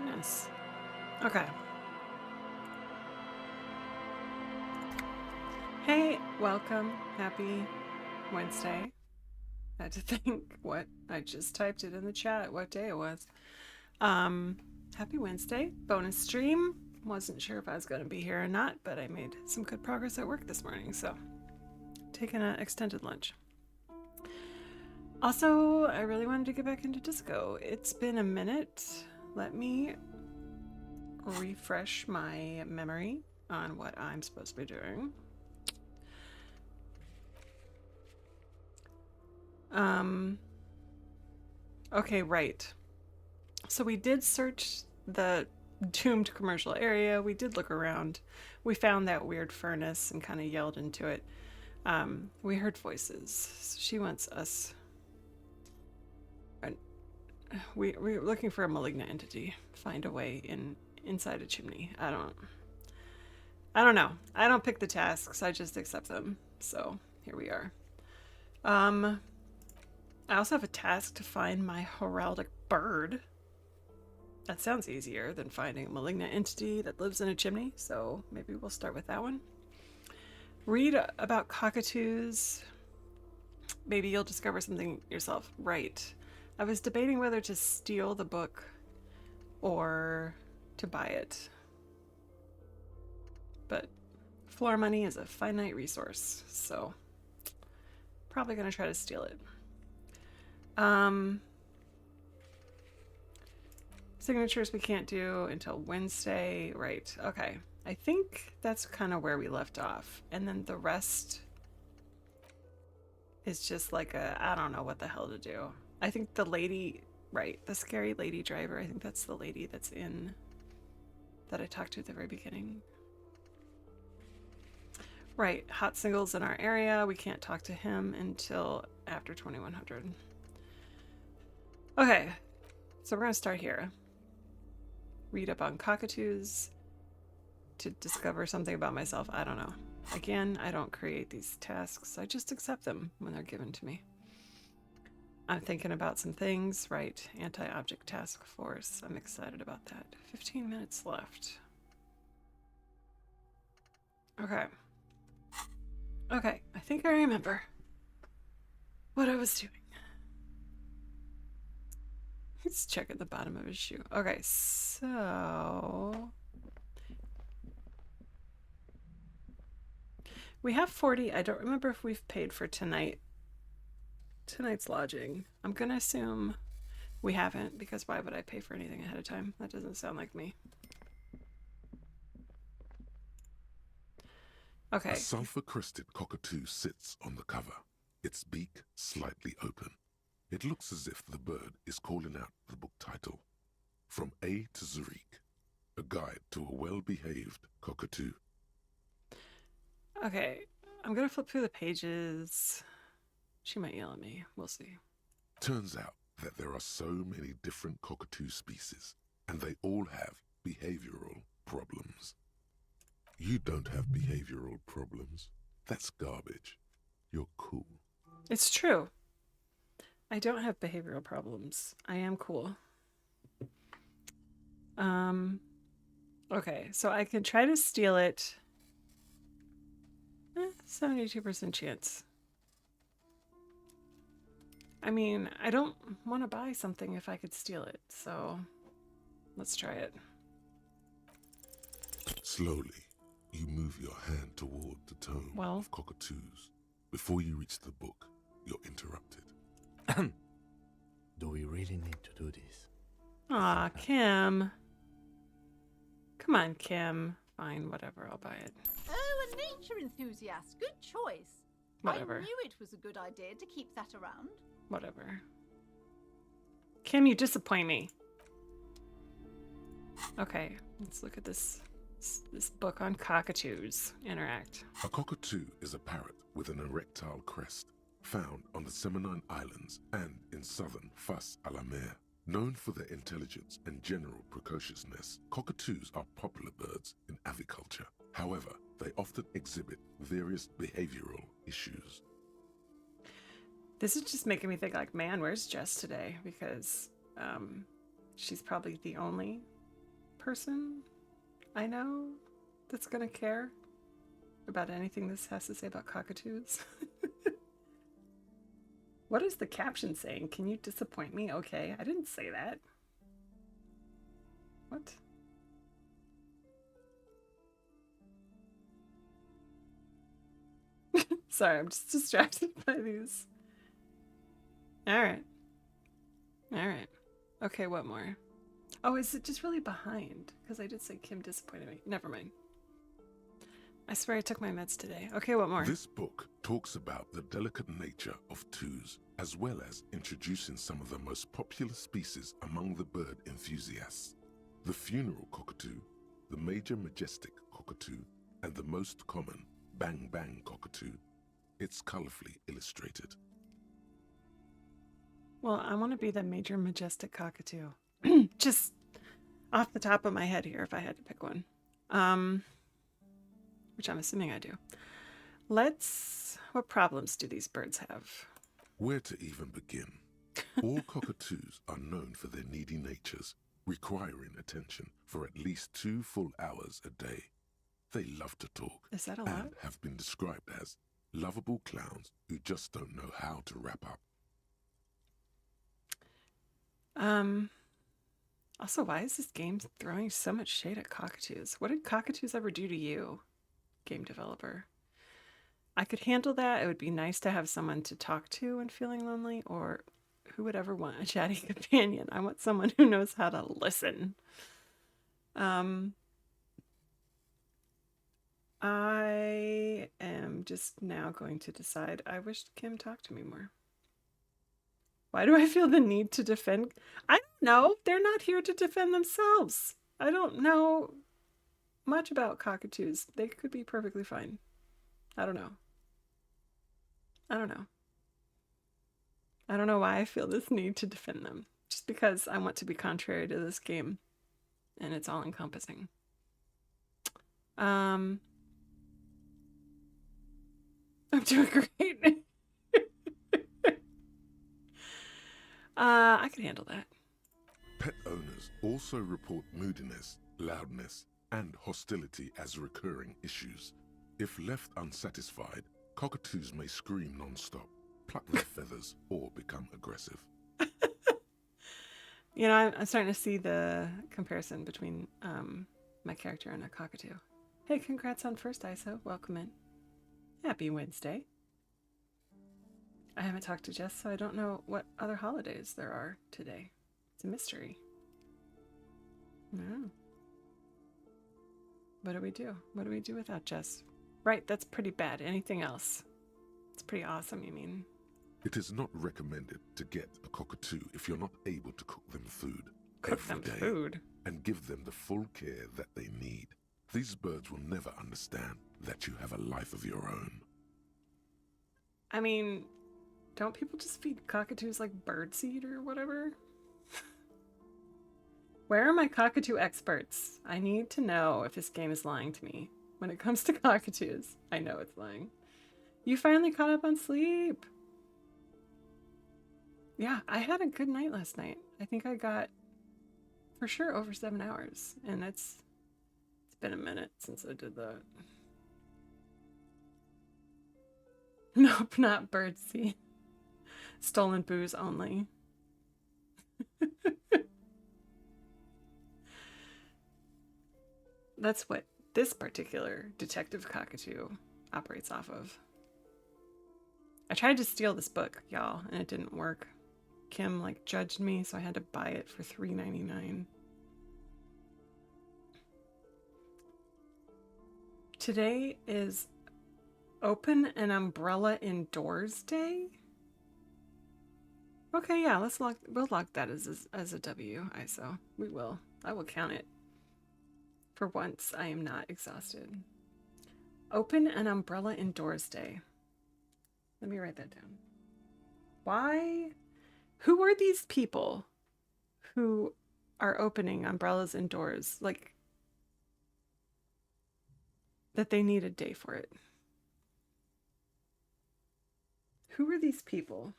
goodness. Okay. Hey, welcome. Happy Wednesday. I had to think what I just typed it in the chat what day it was. Happy Wednesday. Bonus stream. Wasn't sure if I was going to be here or not, but I made some good progress at work this morning, so taking an extended lunch. Also, I really wanted to get back into disco. It's been a minute. Let me refresh my memory on what I'm supposed to be doing. Okay, right. So we did search the doomed commercial area. We did look around. We found that weird furnace and kind of yelled into it. We heard voices. She wants us. We're looking for a malignant entity. Find a way inside a chimney. I don't know. I don't pick the tasks. I just accept them. So here we are. I also have a task to find my heraldic bird. That sounds easier than finding a malignant entity that lives in a chimney, so maybe we'll start with that one. Read about cockatoos. Maybe you'll discover something yourself. Right. I was debating whether to steal the book or to buy it. But floor money is a finite resource, so probably going to try to steal it. Signatures we can't do until Wednesday. Right. Okay. I think that's kind of where we left off. And then the rest is just like I don't know what the hell to do. I think the lady, right, the scary lady driver, I think that's the lady that's in, that I talked to at the very beginning. Right. Hot singles in our area. We can't talk to him until after 2100. Okay. So we're going to start here. Read up on cockatoos to discover something about myself. I don't know. Again, I don't create these tasks. I just accept them when they're given to me. I'm thinking about some things. Right. Anti-object task force. I'm excited about that. 15 minutes left. Okay. Okay. I think I remember what I was doing. Let's check at the bottom of his shoe. Okay, so we have 40. I don't remember if we've paid for tonight's lodging. I'm gonna assume we haven't, because why would I pay for anything ahead of time? That doesn't sound like me. Okay. A sulfur-crested cockatoo sits on the cover, its beak slightly open. It looks as if the bird is calling out the book title, From A to Zurich, a guide to a well-behaved cockatoo. Okay, I'm gonna flip through the pages. She might yell at me. We'll see. Turns out that there are so many different cockatoo species, and they all have behavioral problems. You don't have behavioral problems. That's garbage. You're cool. It's true. I don't have behavioral problems. I am cool. Okay, so I can try to steal it. 72% chance. I mean, I don't want to buy something if I could steal it, so let's try it. Slowly, you move your hand toward the tome of cockatoos. Before you reach the book, you're interrupted. Do we really need to do this? Aw, Kim. Come on, Kim. Fine, whatever, I'll buy it. Oh, a nature enthusiast. Good choice. Whatever. I knew it was a good idea to keep that around. Whatever. Kim, you disappoint me. Okay, let's look at this book on cockatoos. Interact. A cockatoo is a parrot with an erectile crest, found on the Seminine Islands and in southern Fas a la Mer. Known for their intelligence and general precociousness, cockatoos are popular birds in aviculture. However, they often exhibit various behavioral issues. This is just making me think like, man, where's Jess today? Because she's probably the only person I know that's gonna care about anything this has to say about cockatoos. What is the caption saying? Can you disappoint me? Okay, I didn't say that. What? Sorry, I'm just distracted by these. Alright. Alright. Okay, what more? Oh, is it just really behind? Because I did say Kim disappointed me. Never mind. I swear I took my meds today. Okay, what more? This book talks about the delicate nature of twos, as well as introducing some of the most popular species among the bird enthusiasts. The funeral cockatoo, the major majestic cockatoo, and the most common bang bang cockatoo. It's colorfully illustrated. Well, I want to be the major majestic cockatoo. Just off the top of my head here, if I had to pick one. Which I'm assuming I do. What problems do these birds have? Where to even begin? All cockatoos are known for their needy natures, requiring attention for at least 2 full hours a day. They love to talk. Is that a lot? And have been described as lovable clowns who just don't know how to wrap up. Also, why is this game throwing so much shade at cockatoos? What did cockatoos ever do to you, game developer? I could handle that. It would be nice to have someone to talk to when feeling lonely, or who would ever want a chatty companion? I want someone who knows how to listen. I am just now going to decide I wish Kim talked to me more. Why do I feel the need to defend? I don't know. They're not here to defend themselves. I don't know much about cockatoos. They could be perfectly fine. I don't know. I don't know. I don't know why I feel this need to defend them. Just because I want to be contrary to this game. And it's all encompassing. I'm doing great. I can handle that. Pet owners also report moodiness, loudness, and hostility as recurring issues. If left unsatisfied, cockatoos may scream non-stop, pluck their feathers, or become aggressive. You know, I'm starting to see the comparison between my character and a cockatoo. Hey, congrats on first ISO. Welcome in. Happy Wednesday. I haven't talked to Jess, so I don't know what other holidays there are today. It's a mystery. No. What do we do? What do we do without Jess? Right, that's pretty bad. Anything else? It's pretty awesome, you mean? It is not recommended to get a cockatoo if you're not able to cook them food Cook every them day food. and give them the full care that they need. These birds will never understand that you have a life of your own. I mean, don't people just feed cockatoos like birdseed or whatever? Where are my cockatoo experts? I need to know if this game is lying to me. When it comes to cockatoos, I know it's lying. You finally caught up on sleep. Yeah, I had a good night last night. I think I got, for sure, over 7 hours. And it's been a minute since I did that. Nope, not birdseed. Stolen booze only. That's what this particular detective cockatoo operates off of. I tried to steal this book, y'all, and it didn't work. Kim judged me, so I had to buy it for $3.99. Today is Open an Umbrella Indoors Day. Okay, yeah, we'll log that as a W, ISO. We will. I will count it. For once, I am not exhausted. Open an Umbrella Indoors Day. Let me write that down. Why? Who are these people who are opening umbrellas indoors? That they need a day for it. Who are these people?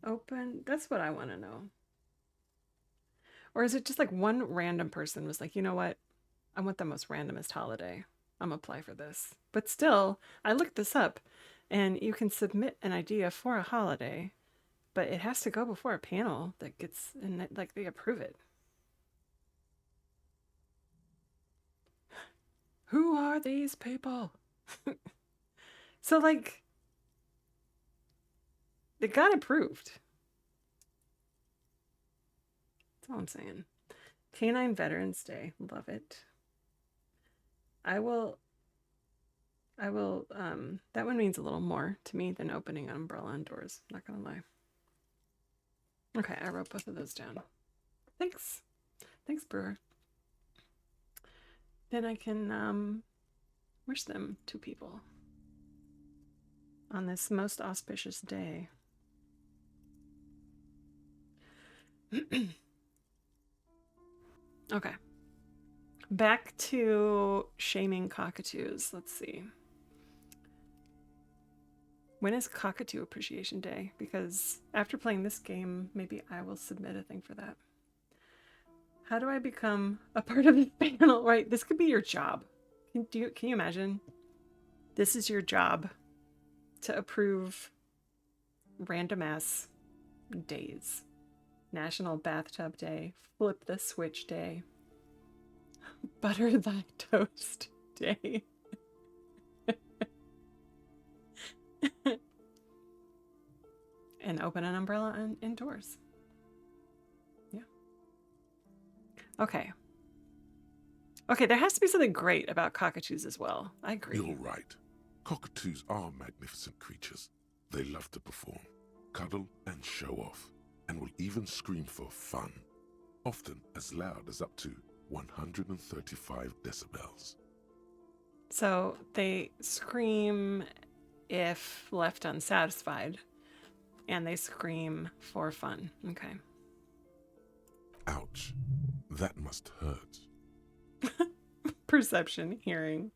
Open, that's what I want to know. Or is it just like one random person was like, you know what? I want the most randomest holiday. I'm gonna apply for this. But still, I looked this up and you can submit an idea for a holiday, but it has to go before a panel that gets and like they approve it. Who are these people? So like it got approved. That's all I'm saying. Canine Veterans Day. Love it. I will that one means a little more to me than opening an umbrella indoors, not gonna lie. Okay, I wrote both of those down. Thanks. Thanks, Brewer. Then I can wish them to people on this most auspicious day. Okay. Back to shaming cockatoos. Let's see. When is Cockatoo Appreciation Day? Because after playing this game, maybe I will submit a thing for that. How do I become a part of the panel? Right, this could be your job. Can you imagine? This is your job to approve random ass days. National Bathtub Day, Flip the Switch Day, Butter Thy Toast Day. And open an umbrella indoors. Yeah. Okay. Okay, there has to be something great about cockatoos as well. I agree. You're right. Cockatoos are magnificent creatures. They love to perform, cuddle and show off, and will even scream for fun, often as loud as up to 135 decibels. So they scream if left unsatisfied, and they scream for fun. Okay. Ouch. That must hurt. Perception, hearing.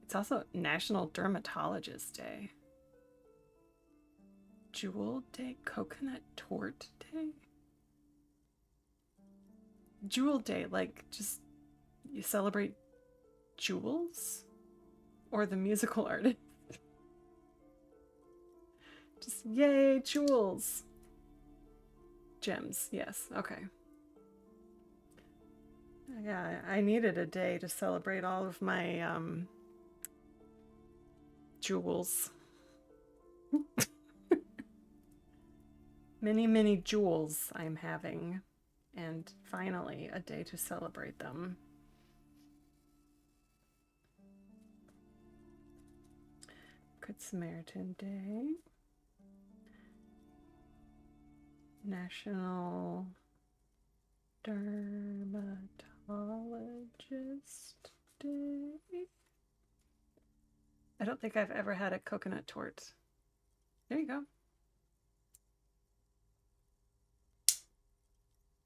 It's also National Dermatologist Day. Jewel Day, Coconut Tort Day. Jewel Day, like just you celebrate jewels? Or the musical artist? Just yay, jewels. Gems, yes, okay. Yeah, I needed a day to celebrate all of my jewels. Many jewels I'm having, and finally a day to celebrate them. Good Samaritan Day. National Dermatologist Day. I don't think I've ever had a coconut tort. There you go.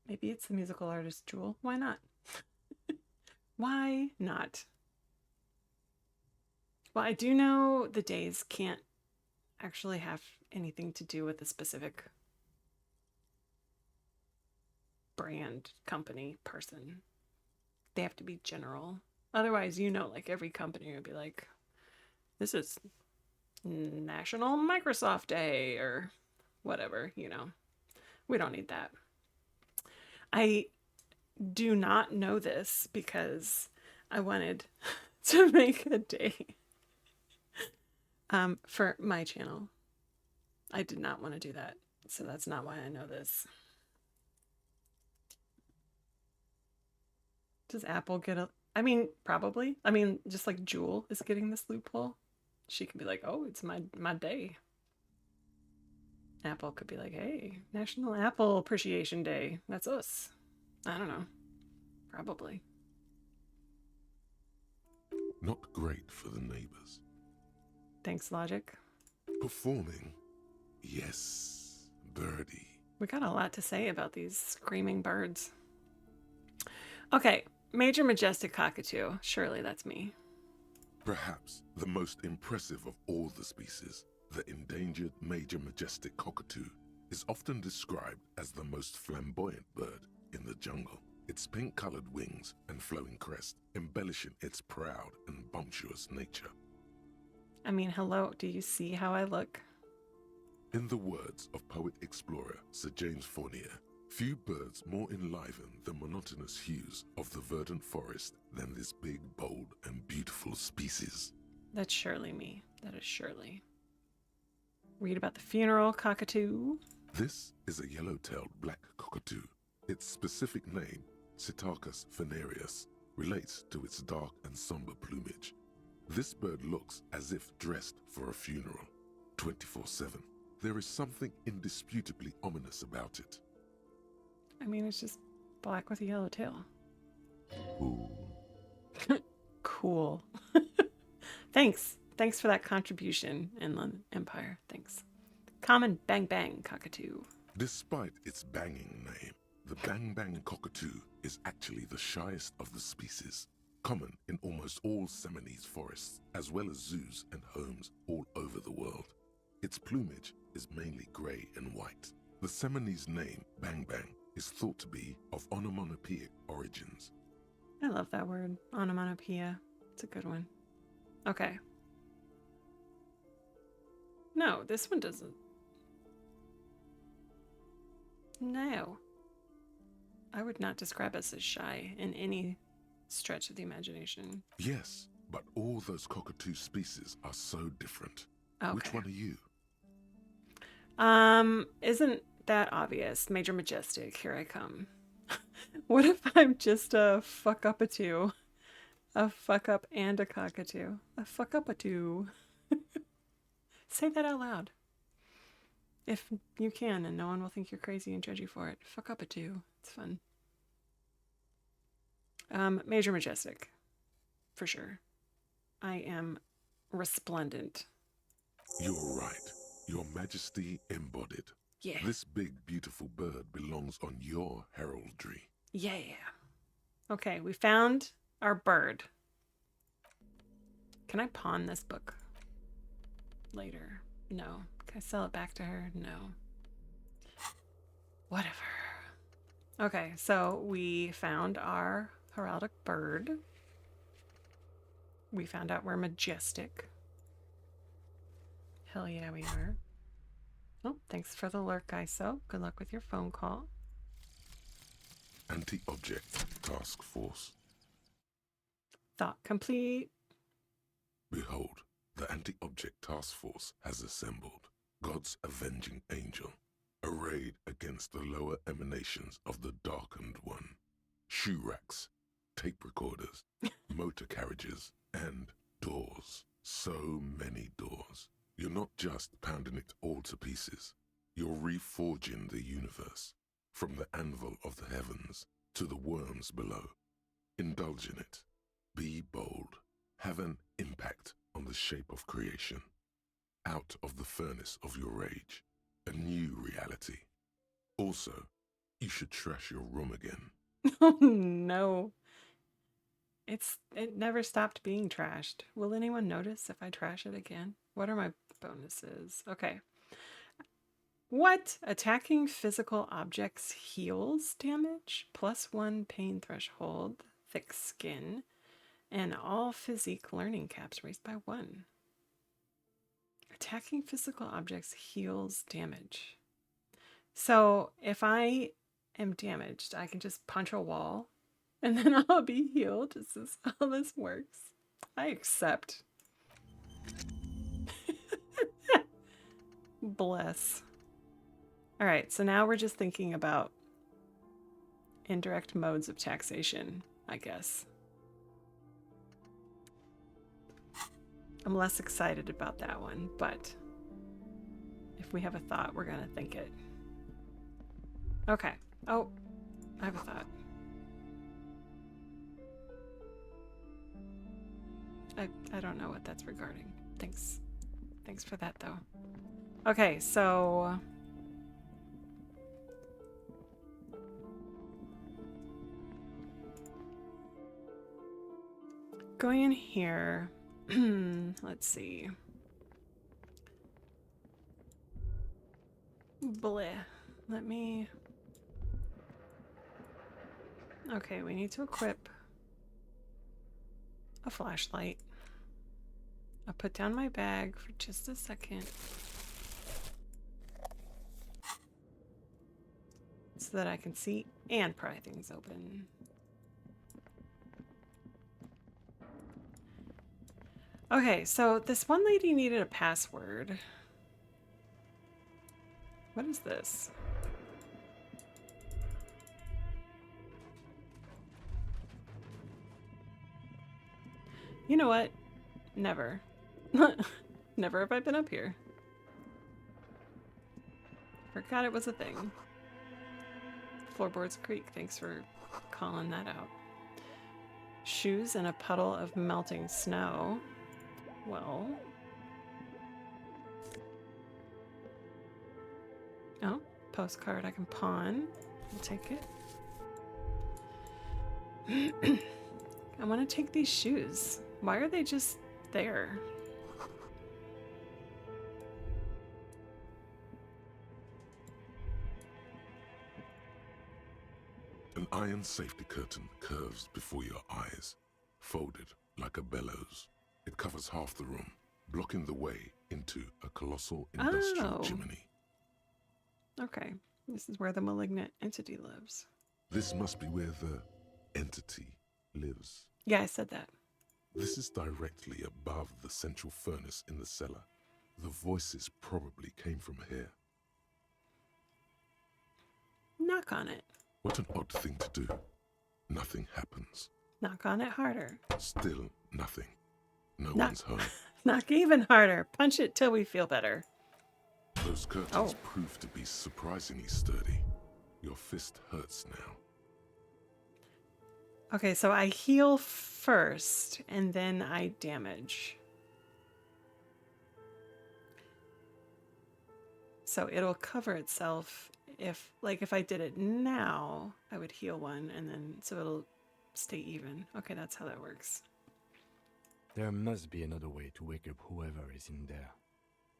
Maybe it's the musical artist Jewel. Why not? Why not? Well, I do know the days can't actually have anything to do with a specific brand, company, person. They have to be general. Otherwise, like every company would be like, this is National Microsoft Day or whatever, We don't need that. I do not know this because I wanted to make a day for my channel. I did not want to do that, so that's not why I know this. Does Apple get I mean, probably. I mean, just like Jewel is getting this loophole. She could be like, oh, it's my day. Apple could be like, hey, National Apple Appreciation Day. That's us. I don't know. Probably. Not great for the neighbors. Thanks, Logic. Performing? Yes, birdie. We got a lot to say about these screaming birds. Okay, Major Majestic Cockatoo. Surely that's me. Perhaps the most impressive of all the species, the endangered Major Majestic Cockatoo, is often described as the most flamboyant bird in the jungle. Its pink-colored wings and flowing crest embellishing its proud and bumptious nature. I mean, hello, do you see how I look? In the words of poet-explorer Sir James Fournier, few birds more enliven the monotonous hues of the verdant forest than this big, bold, and beautiful species. That's surely me. That is surely. Read about the funeral cockatoo. This is a yellow-tailed black cockatoo. Its specific name, Psittacus venereus, relates to its dark and somber plumage. This bird looks as if dressed for a funeral, 24/7. There is something indisputably ominous about it. I mean, it's just black with a yellow tail. Ooh. Cool. Thanks. Thanks for that contribution, Inland Empire. Thanks. Common bang bang cockatoo. Despite its banging name, the bang bang cockatoo is actually the shyest of the species, common in almost all Seminoles forests, as well as zoos and homes all over the world. Its plumage is mainly grey and white. The Seminoles name, bang bang, is thought to be of onomatopoeic origins. I love that word, onomatopoeia. It's a good one. Okay. No, this one doesn't. No. I would not describe us as shy in any stretch of the imagination. Yes, but all those cockatoo species are so different. Okay. Which one are you? Isn't that obvious? Major Majestic, here I come. What if I'm just a fuck up a two? A fuck up and a cockatoo. A fuck up a two. Say that out loud. If you can, and no one will think you're crazy and judge you for it. Fuck up a two. It's fun. Major Majestic. For sure. I am resplendent. You're right. Your Majesty embodied. Yeah. This big, beautiful bird belongs on your heraldry. Yeah. Okay, we found our bird. Can I pawn this book later? No. Can I sell it back to her? No. Whatever. Okay, so we found our heraldic bird. We found out we're majestic. Hell yeah, we are. Oh, thanks for the lurk, ISO. Good luck with your phone call. Anti-object task force. Thought complete. Behold, the anti-object task force has assembled. God's avenging angel, arrayed against the lower emanations of the darkened one. Shoe racks, tape recorders, motor carriages, and doors. So many doors. You're not just pounding it all to pieces. You're reforging the universe, from the anvil of the heavens to the worms below. Indulge in it. Be bold. Have an impact on the shape of creation. Out of the furnace of your rage, a new reality. Also, you should trash your room again. Oh no. It never stopped being trashed. Will anyone notice if I trash it again? What are my bonuses? Okay. What? Attacking physical objects heals damage, +1 pain threshold, thick skin, and all physique learning caps raised by 1. Attacking physical objects heals damage. So if I am damaged, I can just punch a wall and then I'll be healed. Is this how this works? I accept. Bless. All right, so now we're just thinking about indirect modes of taxation, I guess. I'm less excited about that one, but if we have a thought, we're gonna think it. Okay. Oh, I have a thought. I don't know what that's regarding. Thanks. Thanks for that, though. Okay, so going in here, let's see. Bleh. Let me Okay, we need to equip a flashlight. I'll put down my bag for just a second so that I can see and pry things open. Okay, so this one lady needed a password. What is this? You know what? Never. Never have I been up here. Forgot it was a thing. Floorboards Creek, thanks for calling that out. Shoes in a puddle of melting snow. Well. Oh, postcard I can pawn. I'll take it. I want to take these shoes. Why are they just there? An iron safety curtain curves before your eyes, folded like a bellows. It covers half the room, blocking the way into a colossal industrial chimney. Okay, this is where the malignant entity lives. This must be where the entity lives. Yeah, I said that. This is directly above the central furnace in the cellar. The voices probably came from here. Knock on it. What an odd thing to do. Nothing happens. Knock on it harder. Still nothing. No one's home. Knock even harder. Punch it till we feel better. Those curtains prove to be surprisingly sturdy. Your fist hurts now. Okay, so I heal first, and then I damage. So it'll cover itself if I did it now, I would heal one, and then, so it'll stay even. Okay, that's how that works. There must be another way to wake up whoever is in there.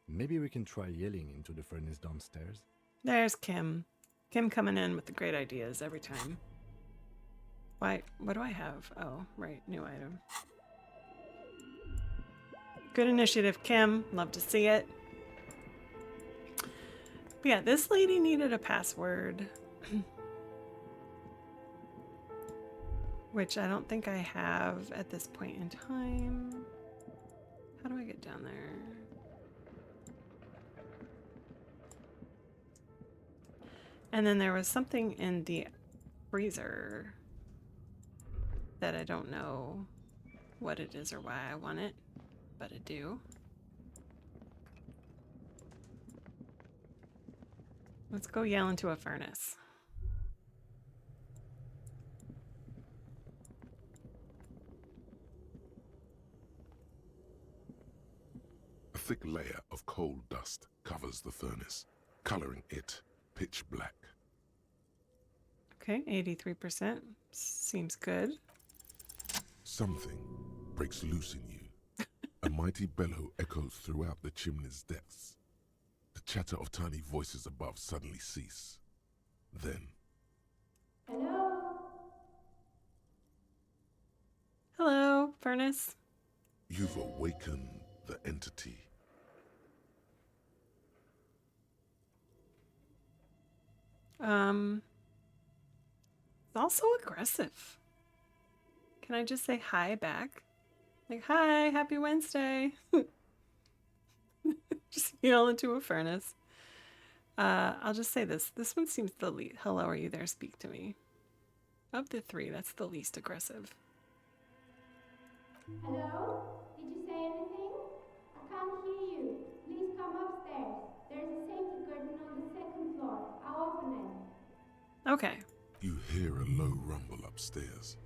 Maybe we can try yelling into the furnace downstairs. There's Kim. Kim coming in with the great ideas every time. Why? What do I have? Oh, right. New item. Good initiative, Kim. Love to see it. But yeah, this lady needed a password. Which I don't think I have at this point in time. How do I get down there? And then there was something in the freezer that I don't know what it is or why I want it, but I do. Let's go yell into a furnace. A thick layer of coal dust covers the furnace, coloring it pitch black. Okay, 83%. Seems good. Something breaks loose in you. A mighty bellow echoes throughout the chimney's depths. The chatter of tiny voices above suddenly cease. Then... Hello? Hello, furnace. You've awakened the entity. It's also aggressive. Can I just say hi back? Like, hi, happy Wednesday. Just yell into a furnace. I'll just say this. This one seems the least. Hello, are you there? Speak to me. Of the three, that's the least aggressive. Hello? Did you say anything? I can't hear you. Please come upstairs. There's a safety curtain on the second floor. I'll open it. Okay. You hear a low rumble upstairs.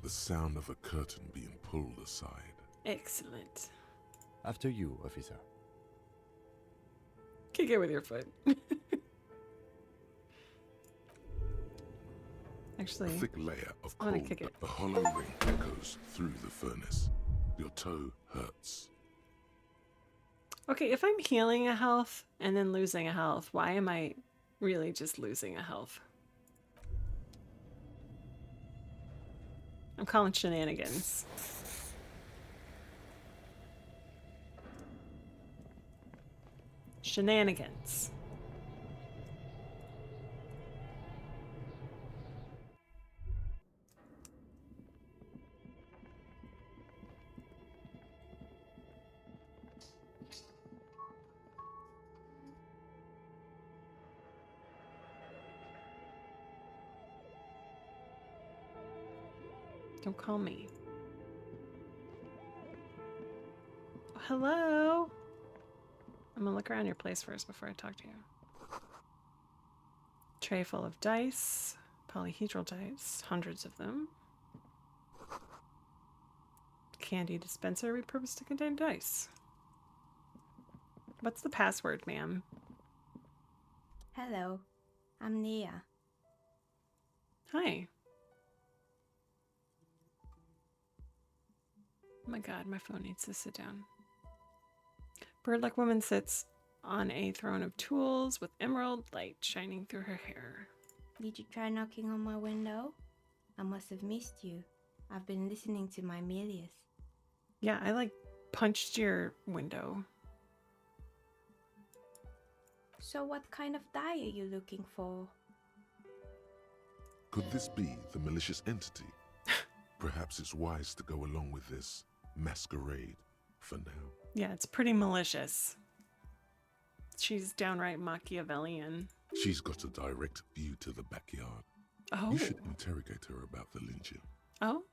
The sound of a curtain being pulled aside. Excellent. After you, officer. Kick it with your foot. Actually, A thick layer of I wanna cold, kick it. a hollow ring echoes through the furnace. Your toe hurts. okay, if I'm healing a health and then losing a health, why am I really just losing a health? I'm calling shenanigans. Shenanigans. Don't call me. Hello? I'm gonna look around your place first before I talk to you. Tray full of dice. Polyhedral dice. Hundreds of them. Candy dispenser repurposed to contain dice. What's the password, ma'am? Hello, I'm Nia. Hi. Oh my god, my phone needs to sit down. Bird-like woman sits on a throne of tools with emerald light shining through her hair. Did you try knocking on my window? I must have missed you. I've been listening to my Melius. Yeah, I like punched your window. So what kind of die are you looking for? Could this be the malicious entity? Perhaps it's wise to go along with this masquerade for now. Yeah, it's pretty malicious. She's downright Machiavellian. She's got a direct view to the backyard. Oh. You should interrogate her about the lynching. Oh.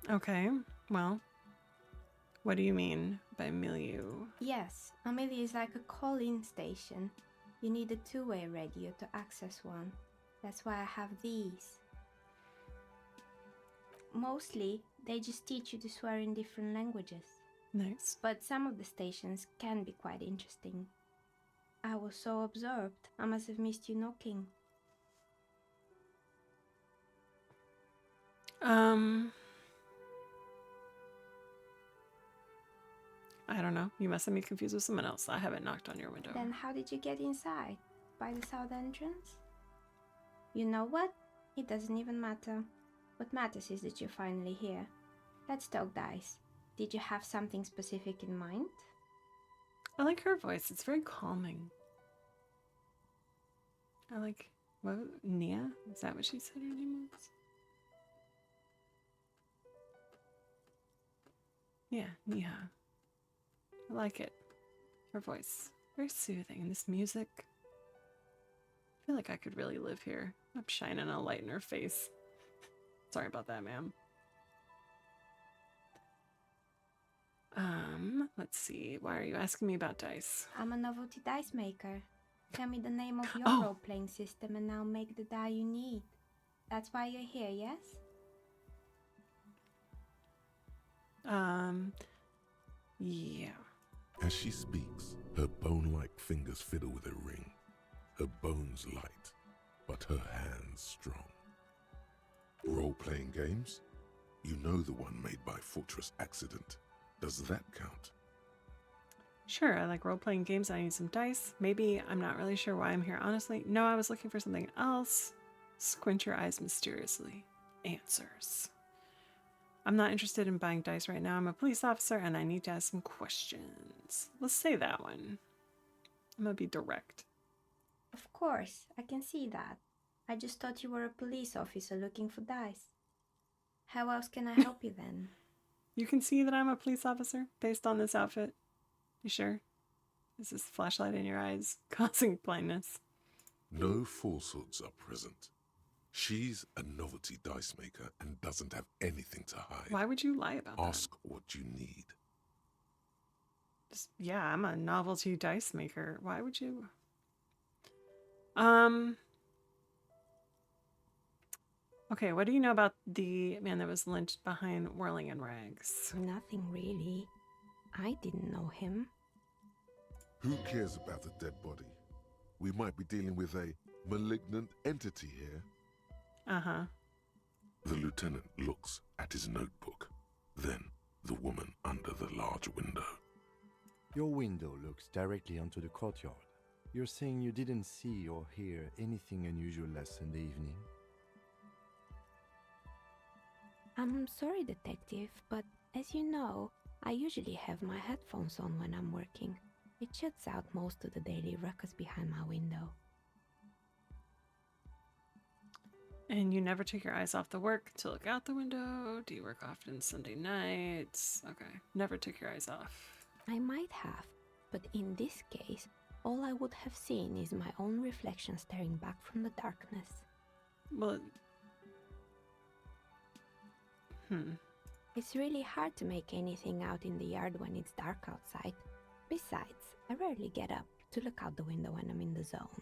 Okay. Well, what do you mean by milieu? Yes, Amelia is like a call-in station. You need a two-way radio to access one. That's why I have these. Mostly, they just teach you to swear in different languages. Nice. But some of the stations can be quite interesting. I was so absorbed, I must have missed you knocking. I don't know. You must have me confused with someone else. I haven't knocked on your window. Then how did you get inside? By the south entrance? You know what? It doesn't even matter. What matters is that you're finally here. Let's talk dice. Did you have something specific in mind? I like her voice. It's very calming. I like... What? Nia? Is that what she said her name was? Yeah, Nia. I like it. Her voice. Very soothing. And this music. I feel like I could really live here. I'm shining a light in her face. Sorry about that, ma'am. Let's see. Why are you asking me about dice? I'm a novelty dice maker. Tell me the name of your Oh. role-playing system and I'll make the die you need. That's why you're here, yes? Yeah. As she speaks, her bone-like fingers fiddle with a ring. Her bones light, but her hands strong. Role-playing games? You know the one made by Fortress Accident. Does that count? Sure, I like role-playing games. I need some dice. Maybe I'm not really sure why I'm here, honestly. No, I was looking for something else. Squint your eyes mysteriously. Answers. I'm not interested in buying dice right now. I'm a police officer and I need to ask some questions. Let's say that one. I'm gonna be direct. Of course, I can see that. I just thought you were a police officer looking for dice. How else can I help you then? You can see that I'm a police officer based on this outfit. You sure? Is this flashlight in your eyes causing blindness? No falsehoods are present. She's a novelty dice maker and doesn't have anything to hide. Why would you lie about Ask what you need. that? Yeah, I'm a novelty dice maker. Why would you? Okay, what do you know about the man that was lynched behind Whirling in Rags? Nothing really. I didn't know him. Who cares about the dead body? We might be dealing with a malignant entity here. Uh-huh. The lieutenant looks at his notebook, then the woman under the large window. Your window looks directly onto the courtyard. You're saying you didn't see or hear anything unusual last Sunday evening? I'm sorry, Detective, but as you know, I usually have my headphones on when I'm working. It shuts out most of the daily ruckus behind my window. And you never take your eyes off the work to look out the window? Do you work often Sunday nights? Okay, never took your eyes off. I might have, but in this case, all I would have seen is my own reflection staring back from the darkness. Well, It's really hard to make anything out in the yard when it's dark outside. Besides, I rarely get up to look out the window when I'm in the zone.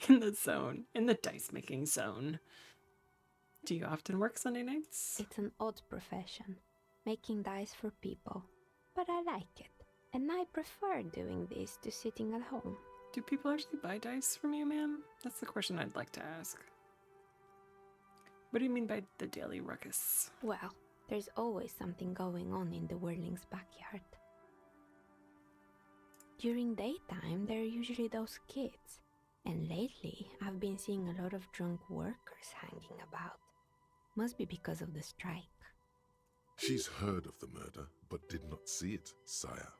In the zone, in the dice-making zone. Do you often work Sunday nights? It's an odd profession, making dice for people, but I like it, and I prefer doing this to sitting at home. Do people actually buy dice from you, ma'am? That's the question I'd like to ask. What do you mean by the daily ruckus? Well, there's always something going on in the Whirling's backyard. During daytime, there are usually those kids, and lately I've been seeing a lot of drunk workers hanging about. Must be because of the strike. She's heard of the murder, but did not see it, sire.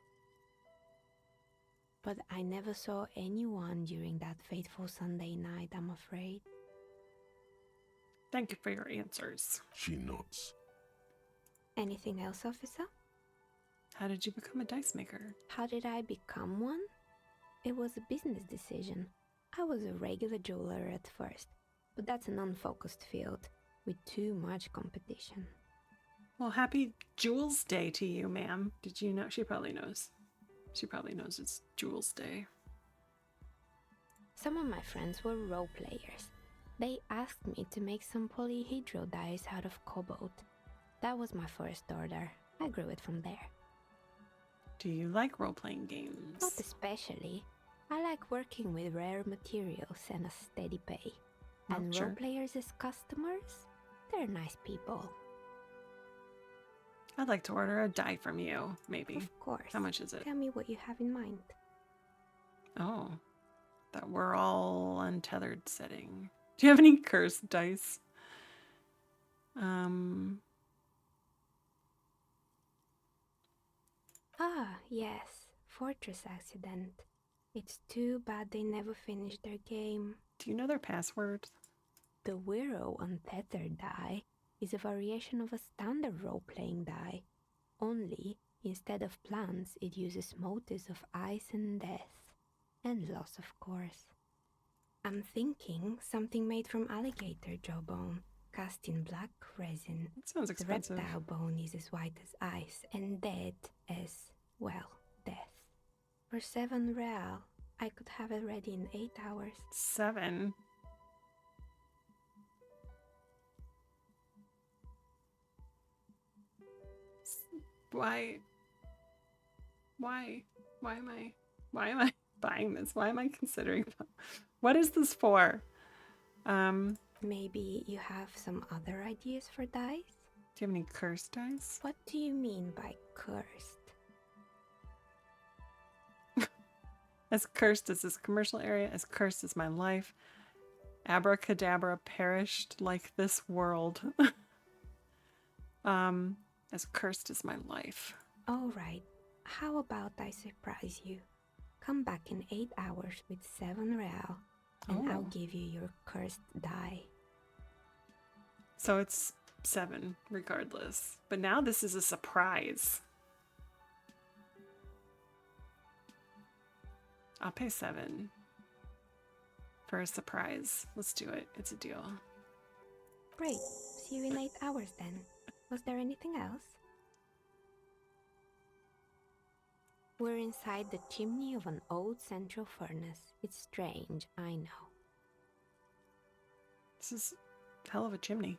But I never saw anyone during that fateful Sunday night, I'm afraid. Thank you for your answers. She nods. Anything else, officer? How did you become a dice maker? How did I become one? It was a business decision. I was a regular jeweler at first, but that's an unfocused field with too much competition. Well, happy Jules Day to you, ma'am. Did you know? She probably knows. She probably knows it's Jules Day. Some of my friends were role players. They asked me to make some polyhedral dice out of cobalt. That was my first order. I grew it from there. Do you like role-playing games? Not especially. I like working with rare materials and a steady pay. Oh, And sure. role players as customers? They're nice people. I'd like to order a die from you, maybe. Of course. How much is it? Tell me what you have in mind. Oh, that we're all untethered setting. Do you have any cursed dice? Ah, yes. Fortress Accident. It's too bad they never finished their game. Do you know their password? The Wiro Untethered die is a variation of a standard role-playing die. Only, instead of plants, it uses motifs of ice and death. And loss, of course. I'm thinking something made from alligator jawbone, cast in black resin. That sounds The expensive. reptile bone is as white as ice and dead as, well, death. For 7 real, I could have it ready in 8 hours. 7. Why? Why am I buying this? Why am I considering? What is this for? Maybe you have some other ideas for dice? Do you have any cursed dice? What do you mean by cursed? As cursed as this commercial area, as cursed as my life. Abracadabra perished like this world. As cursed as my life. Alright, how about I surprise you? Come back in 8 hours with 7 real, and I'll Oh. give you your cursed die. So it's 7, regardless. But now this is a surprise. I'll pay 7 for a surprise. Let's do it. It's a deal. Great, see you in 8 hours then. Was there anything else? We're inside the chimney of an old central furnace. It's strange, I know. This is a hell of a chimney.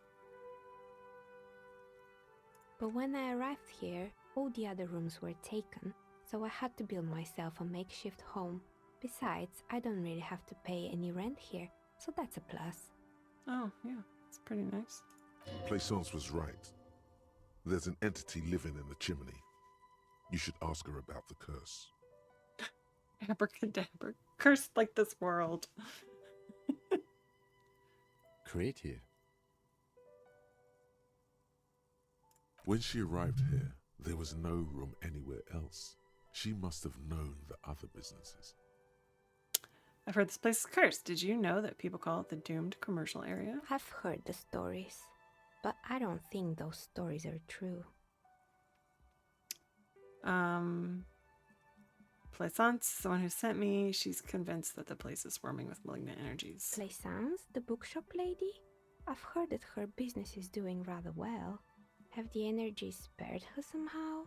But when I arrived here, all the other rooms were taken, so I had to build myself a makeshift home. Besides, I don't really have to pay any rent here, so that's a plus. Oh, yeah. It's pretty nice. Plaisance was right. There's an entity living in the chimney. You should ask her about the curse. Abracadabra Cursed like this world. Creative. When she arrived here, there was no room anywhere else. She must have known the other businesses. I've heard this place is cursed. Did you know that people call it the doomed commercial area? I've heard the stories, but I don't think those stories are true. Plaisance, the one who sent me, she's convinced that the place is swarming with malignant energies. Plaisance, the bookshop lady? I've heard that her business is doing rather well. Have the energies spared her somehow?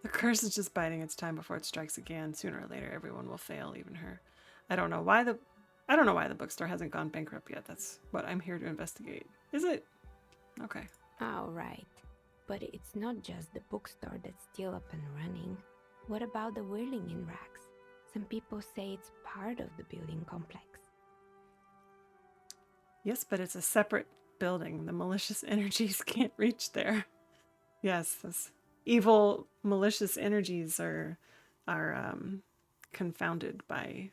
The curse is just biding its time before it strikes again. Sooner or later, everyone will fail, even her. I don't know why the bookstore hasn't gone bankrupt yet. That's what I'm here to investigate. Is it? Okay. Oh, right. But it's not just the bookstore that's still up and running. What about the whirling in racks? Some people say it's part of the building complex. Yes, but it's a separate building. The malicious energies can't reach there. Yes, those evil, malicious energies are confounded by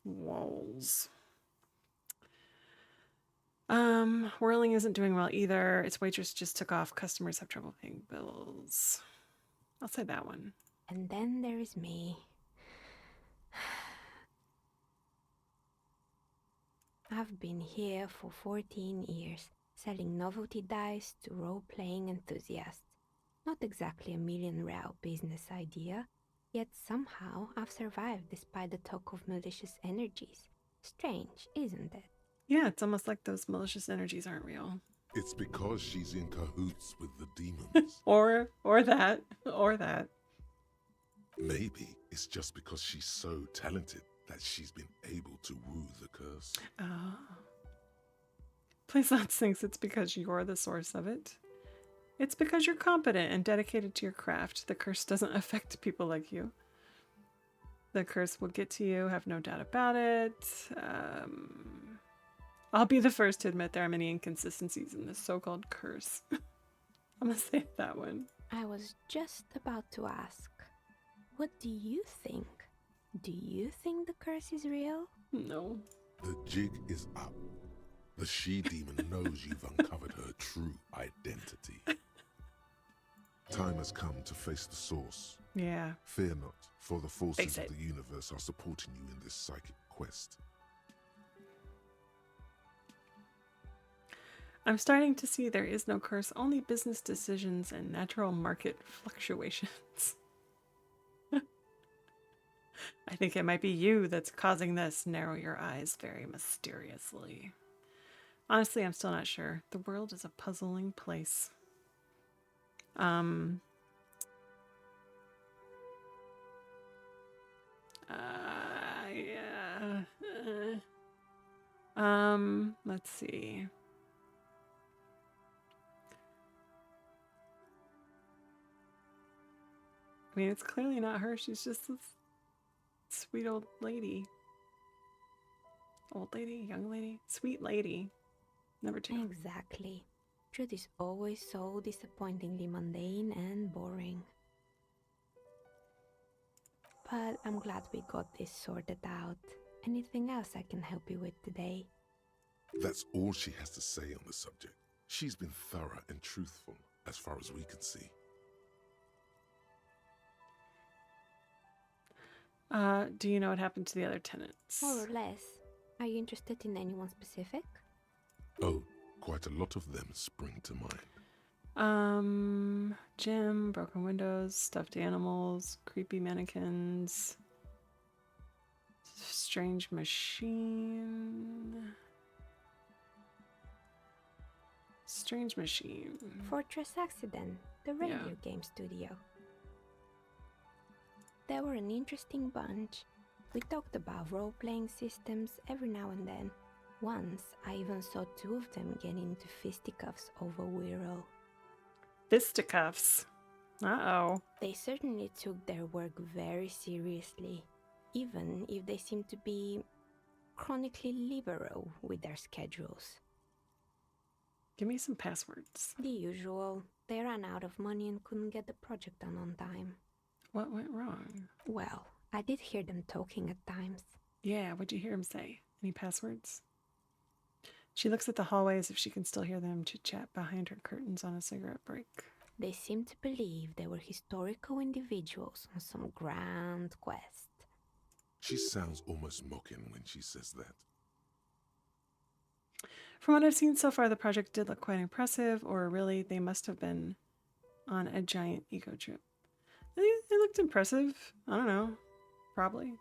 walls. Whirling isn't doing well either. Its waitress just took off. Customers have trouble paying bills. I'll say that one. And then there is me. I've been here for 14 years, selling novelty dice to role-playing enthusiasts. Not exactly a million-real business idea, yet somehow I've survived despite the talk of malicious energies. Strange, isn't it? Yeah, it's almost like those malicious energies aren't real. It's because she's in cahoots with the demons. or that. Maybe it's just because she's so talented that she's been able to woo the curse. Oh. Plaisance thinks it's because you're the source of it. It's because you're competent and dedicated to your craft. The curse doesn't affect people like you. The curse will get to you, have no doubt about it. I'll be the first to admit there are many inconsistencies in this so-called curse. I'm gonna say that one. I was just about to ask, what do you think? Do you think the curse is real? No. The jig is up. The she-demon knows you've uncovered her true identity. Time has come to face the source. Yeah. Fear not, for the forces Face it. of the universe are supporting you in this psychic quest. I'm starting to see there is no curse, only business decisions and natural market fluctuations. I think it might be you that's causing this. Narrow your eyes very mysteriously. Honestly, I'm still not sure. The world is a puzzling place. Yeah. Let's see. I mean, it's clearly not her. She's just this sweet old lady. Old lady, young lady, sweet lady. Never two. Exactly. Truth is always so disappointingly mundane and boring. But I'm glad we got this sorted out. Anything else I can help you with today? That's all she has to say on the subject. She's been thorough and truthful, as far as we can see. Do you know what happened to the other tenants? More or less. Are you interested in anyone specific? Oh, quite a lot of them spring to mind. Gym, broken windows, stuffed animals, creepy mannequins, strange machine. Strange machine. Fortress Accident, the reindeer game studio. They were an interesting bunch. We talked about role-playing systems every now and then. Once, I even saw two of them get into fisticuffs over Whirl. Fisticuffs. Uh-oh. They certainly took their work very seriously, even if they seemed to be chronically liberal with their schedules. Give me some passwords. The usual. They ran out of money and couldn't get the project done on time. What went wrong? Well, I did hear them talking at times. Yeah, what'd you hear him say? Any passwords? She looks at the hallway as if she can still hear them chit-chat behind her curtains on a cigarette break. They seemed to believe they were historical individuals on some grand quest. She sounds almost mocking when she says that. From what I've seen so far, the project did look quite impressive, or really, they must have been on a giant ego trip. It looked impressive. I don't know. Probably.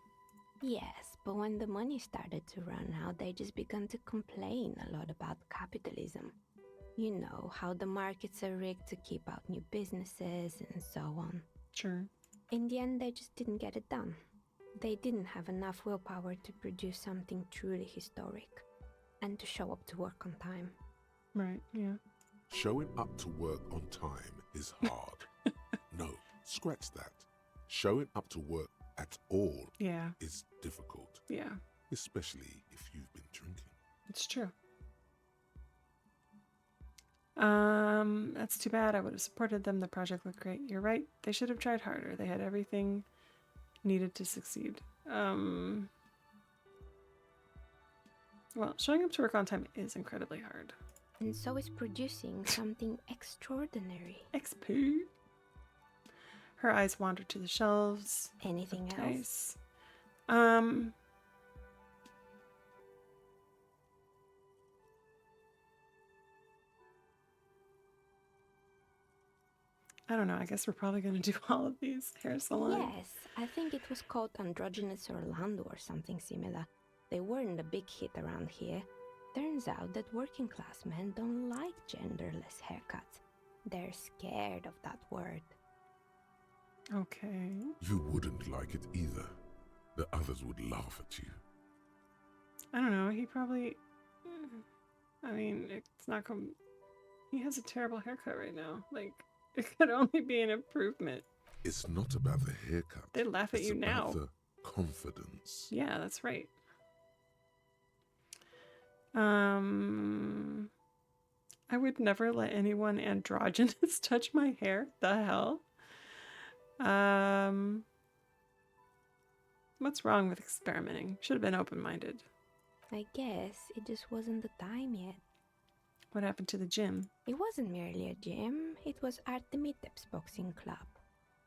Yes, but when the money started to run out, they just began to complain a lot about capitalism. You know, how the markets are rigged to keep out new businesses and so on. Sure. In the end, they just didn't get it done. They didn't have enough willpower to produce something truly historic and to show up to work on time. Right, yeah. Showing up to work on time is hard. No, scratch that. Showing up to work at all Yeah. is difficult, Yeah. especially if you've been drinking. It's true. That's too bad. I would have supported them. The project looked great. You're right. They should have tried harder. They had everything needed to succeed. Well, showing up to work on time is incredibly hard. And so is producing something extraordinary. XP. Her eyes wander to the shelves. Anything else? Nice. I don't know. I guess we're probably going to do all of these hair salon. Yes, I think it was called Androgynous Orlando or something similar. They weren't a big hit around here. Turns out that working class men don't like genderless haircuts. They're scared of that word. Okay. You wouldn't like it either. The others would laugh at you. I don't know. He probably. I mean, it's not. He has a terrible haircut right now. Like, it could only be an improvement. It's not about the haircut. They laugh at It's you now. about the confidence. Yeah, that's right. I would never let anyone androgynous touch my hair. The hell? What's wrong with experimenting? Should have been open-minded. I guess it just wasn't the time yet. What happened to the gym? It wasn't merely a gym, it was Artemitep's boxing club,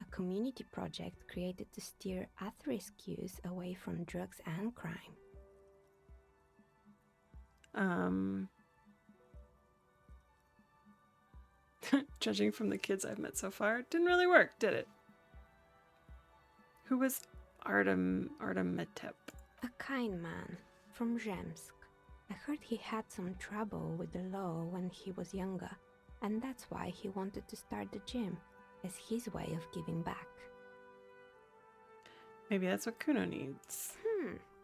a community project created to steer at-risk youth away from drugs and crime. Judging from the kids I've met so far, it didn't really work, did it? Who was Artemitep? A kind man from Zemsk. I heard he had some trouble with the law when he was younger, and that's why he wanted to start the gym, as his way of giving back. Maybe that's what Kuno needs.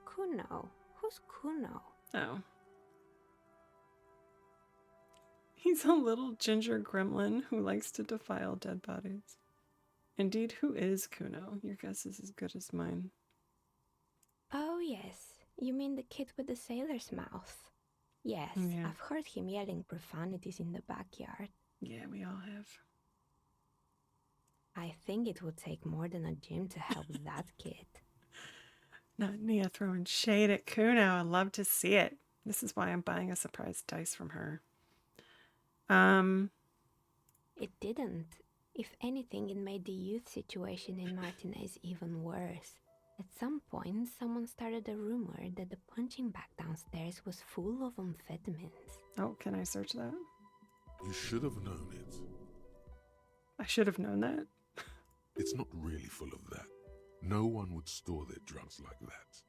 Kuno. Who's Kuno? Oh. He's a little ginger gremlin who likes to defile dead bodies. Indeed, who is Kuno? Your guess is as good as mine. Oh yes, you mean the kid with the sailor's mouth? Yes, Yeah. I've heard him yelling profanities in the backyard. Yeah, we all have. I think it would take more than a gym to help that kid. Not Nia throwing shade at Kuno. I'd love to see it. This is why I'm buying a surprise dice from her. It didn't. If anything, it made the youth situation in Martinez even worse. At some point, someone started a rumor that the punching bag downstairs was full of amphetamines. Oh, can I search that? You should have known it. I should have known that. It's not really full of that. No one would store their drugs like that.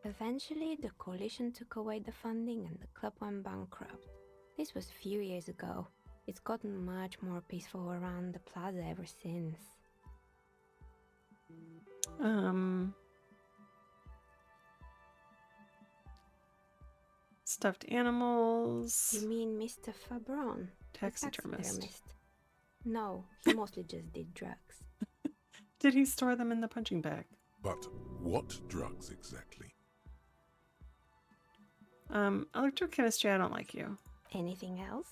Eventually, the coalition took away the funding and the club went bankrupt. This was a few years ago. It's gotten much more peaceful around the plaza ever since. Stuffed animals. You mean Mr. Fabron? the Taxidermist. No, he mostly just did drugs. Did he store them in the punching bag? But what drugs exactly? Electrochemistry, I don't like you. Anything else?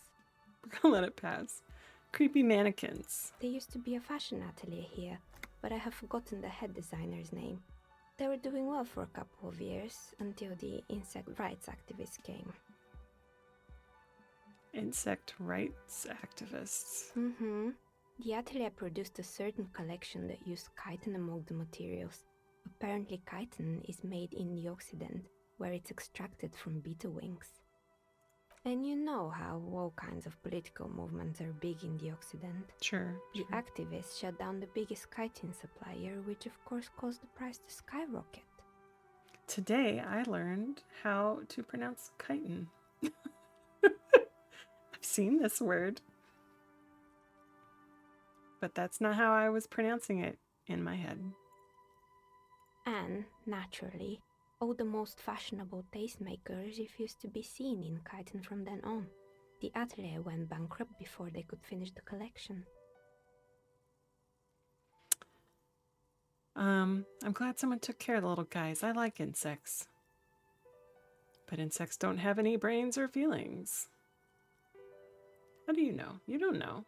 We're gonna let it pass. Creepy mannequins. There used to be a fashion atelier here. but I have forgotten the head designer's name. They were doing well for a couple of years until the insect rights activists came. Insect rights activists. Mm-hmm. The atelier produced a certain collection that used chitin among the materials. Apparently chitin is made in the Occident, where it's extracted from beetle wings. And you know how all kinds of political movements are big in the Occident. Sure. The activists shut down the biggest chitin supplier, which of course caused the price to skyrocket. Today I learned how to pronounce chitin. I've seen this word, but that's not how I was pronouncing it in my head. And, naturally, all the most fashionable tastemakers refused to be seen in chitin from then on. The atelier went bankrupt before they could finish the collection. I'm glad someone took care of the little guys. I like insects. But insects don't have any brains or feelings. How do you know? You don't know.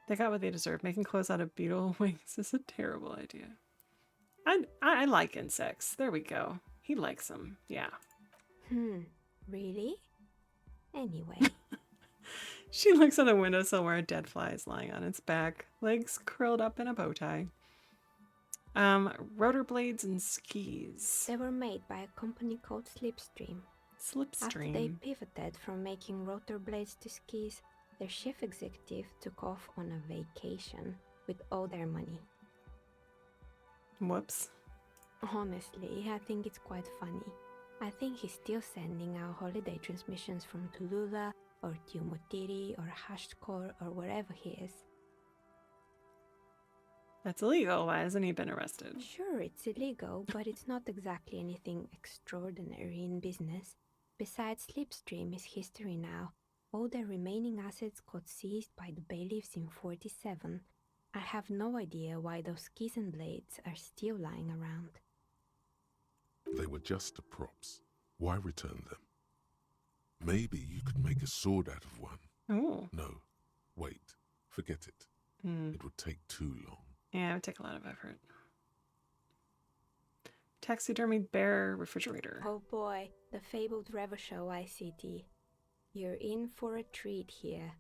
They got what they deserve. Making clothes out of beetle wings is a terrible idea. I like insects. There we go. He likes them. Yeah. Really? Anyway. She looks on the windowsill where a dead fly is lying on its back, legs curled up in a bow tie. Rotor blades and skis. They were made by a company called Slipstream. After they Slipstream. pivoted from making rotor blades to skis, their chief executive took off on a vacation with all their money. Whoops. Honestly, I think it's quite funny. I think he's still sending out holiday transmissions from Tulula or Tiumotiri or Hashtkor or wherever he is. That's illegal. Why hasn't he been arrested? Sure, it's illegal, but it's not exactly anything extraordinary in business. Besides, Slipstream is history now. All their remaining assets got seized by the bailiffs in 47. I have no idea why those skis and blades are still lying around. They were just props. Why return them? Maybe you could make a sword out of one. Oh. No, wait. Forget it. It would take too long. Yeah, it would take a lot of effort. Taxidermied bear refrigerator. Oh boy, the fabled Revachol ICT. You're in for a treat here.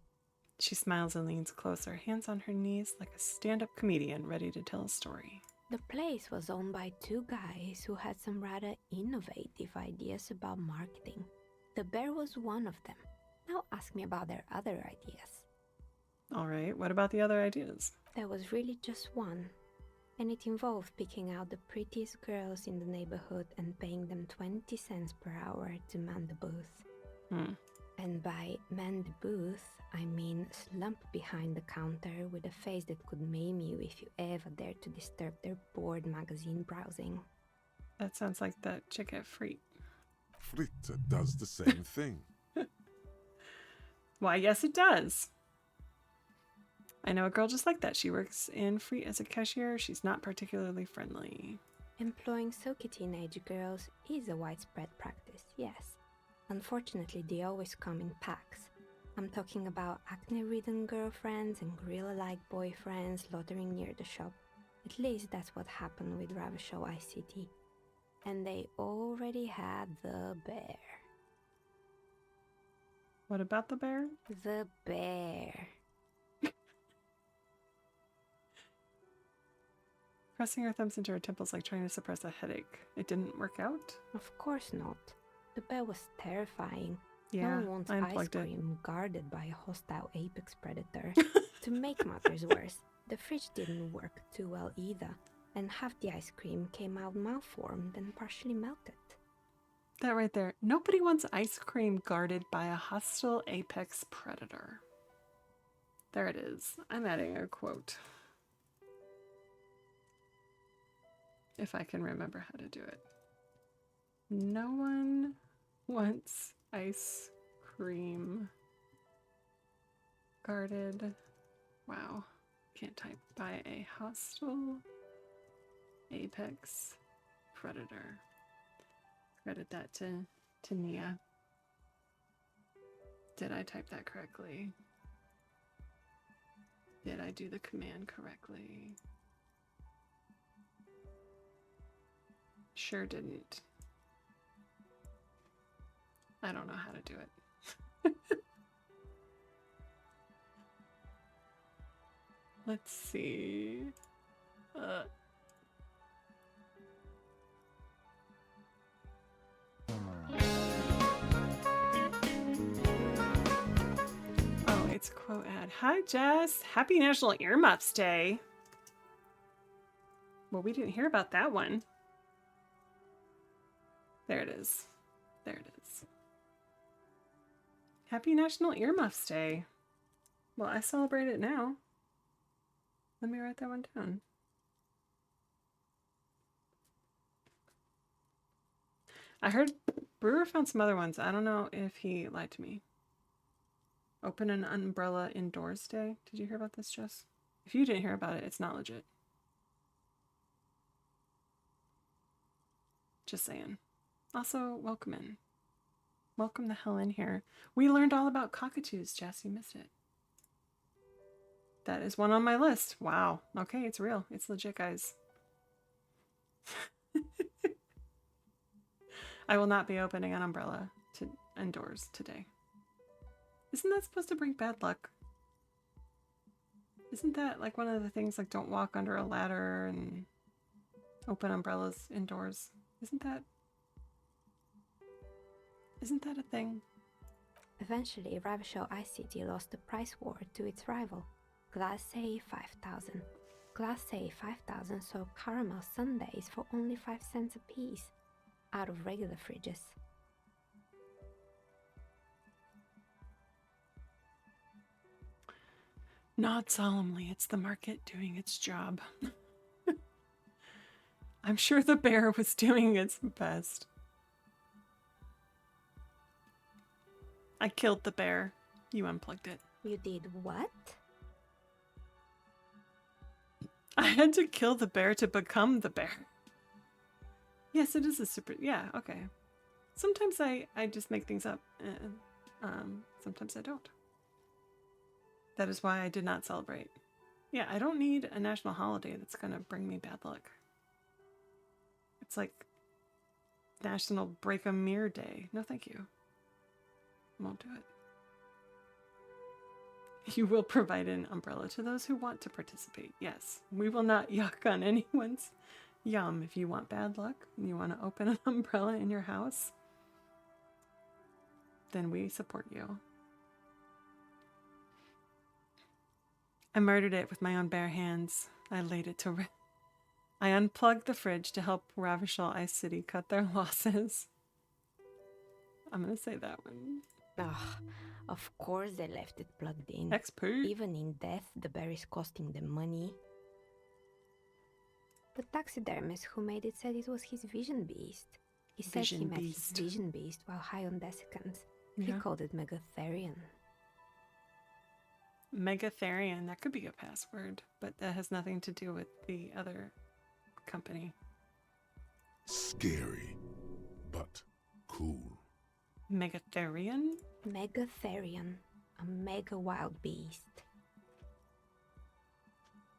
She smiles and leans closer, hands on her knees like a stand-up comedian ready to tell a story. The place was owned by two guys who had some rather innovative ideas about marketing. The bear was one of them. Now ask me about their other ideas. All right, what about the other ideas? There was really just one, and it involved picking out the prettiest girls in the neighborhood and paying them 20 cents per hour to man the booth. And by man the booth, I mean slump behind the counter with a face that could maim you if you ever dared to disturb their bored magazine browsing. That sounds like that chick at Freet. Fritta does the same thing. Why, yes, it does. I know a girl just like that. She works in Freet as a cashier. She's not particularly friendly. Employing silky teenage girls is a widespread practice, yes. Unfortunately, they always come in packs. I'm talking about acne-ridden girlfriends and gorilla-like boyfriends loitering near the shop. At least that's what happened with Revachol ICT. And they already had the bear. What about the bear? The bear. Pressing her thumbs into her temples like trying to suppress a headache. It didn't work out? Of course not. The bear was terrifying. Yeah, No one wants I ice unplugged it. cream guarded by a hostile apex predator. To make matters worse, the fridge didn't work too well either, and half the ice cream came out malformed and partially melted. That right there. Nobody wants ice cream guarded by a hostile apex predator. There it is. I'm adding a quote. If I can remember how to do it. No one wants ice cream guarded. Wow. Can't type by a hostile apex predator. Credit that to Nia. Did I type that correctly? Did I do the command correctly? Sure didn't. I don't know how to do it. Let's see. Oh, it's a quote ad. Hi, Jess. Happy National Earmuffs Day. Well, we didn't hear about that one. There it is. There it is. Happy National Earmuffs Day. Well, I celebrate it now. Let me write that one down. I heard Brewer found some other ones. I don't know if he lied to me. Open an umbrella indoors day. Did you hear about this, Jess? If you didn't hear about it, it's not legit. Just saying. Also, welcome in. Welcome the hell in here. We learned all about cockatoos, Jess. You missed it. That is one on my list. Wow. Okay, it's real. It's legit, guys. I will not be opening an umbrella indoors today. Isn't that supposed to bring bad luck? Isn't that like one of the things, like don't walk under a ladder and open umbrellas indoors? Isn't that a thing? Eventually, Ravishore Ice City lost the price war to its rival, Class A 5000. Class A 5000 sold caramel sundaes for only 5 cents a piece, out of regular fridges. Nod solemnly. It's the market doing its job. I'm sure the bear was doing its best. I killed the bear. You unplugged it. You did what? I had to kill the bear to become the bear. Yes, it is a super... Yeah, okay. Sometimes I just make things up. And, sometimes I don't. That is why I did not celebrate. Yeah, I don't need a national holiday that's going to bring me bad luck. It's like National Break a Mirror Day. No, thank you. I won't do it. You will provide an umbrella to those who want to participate. Yes, we will not yuck on anyone's yum. If you want bad luck and you want to open an umbrella in your house, then we support you. I murdered it with my own bare hands. I laid it to I unplugged the fridge to help Ravishore Ice City cut their losses. I'm gonna say that one. Ugh, of course they left it plugged in. XP. Even in death, the bear is costing them money. The taxidermist who made it said it was his vision beast. He said he met his vision beast while high on desiccants. He called it Megatherian. Megatherian, that could be a password, but that has nothing to do with the other company. Scary, but cool. Megatherian? Megatherian, a mega wild beast.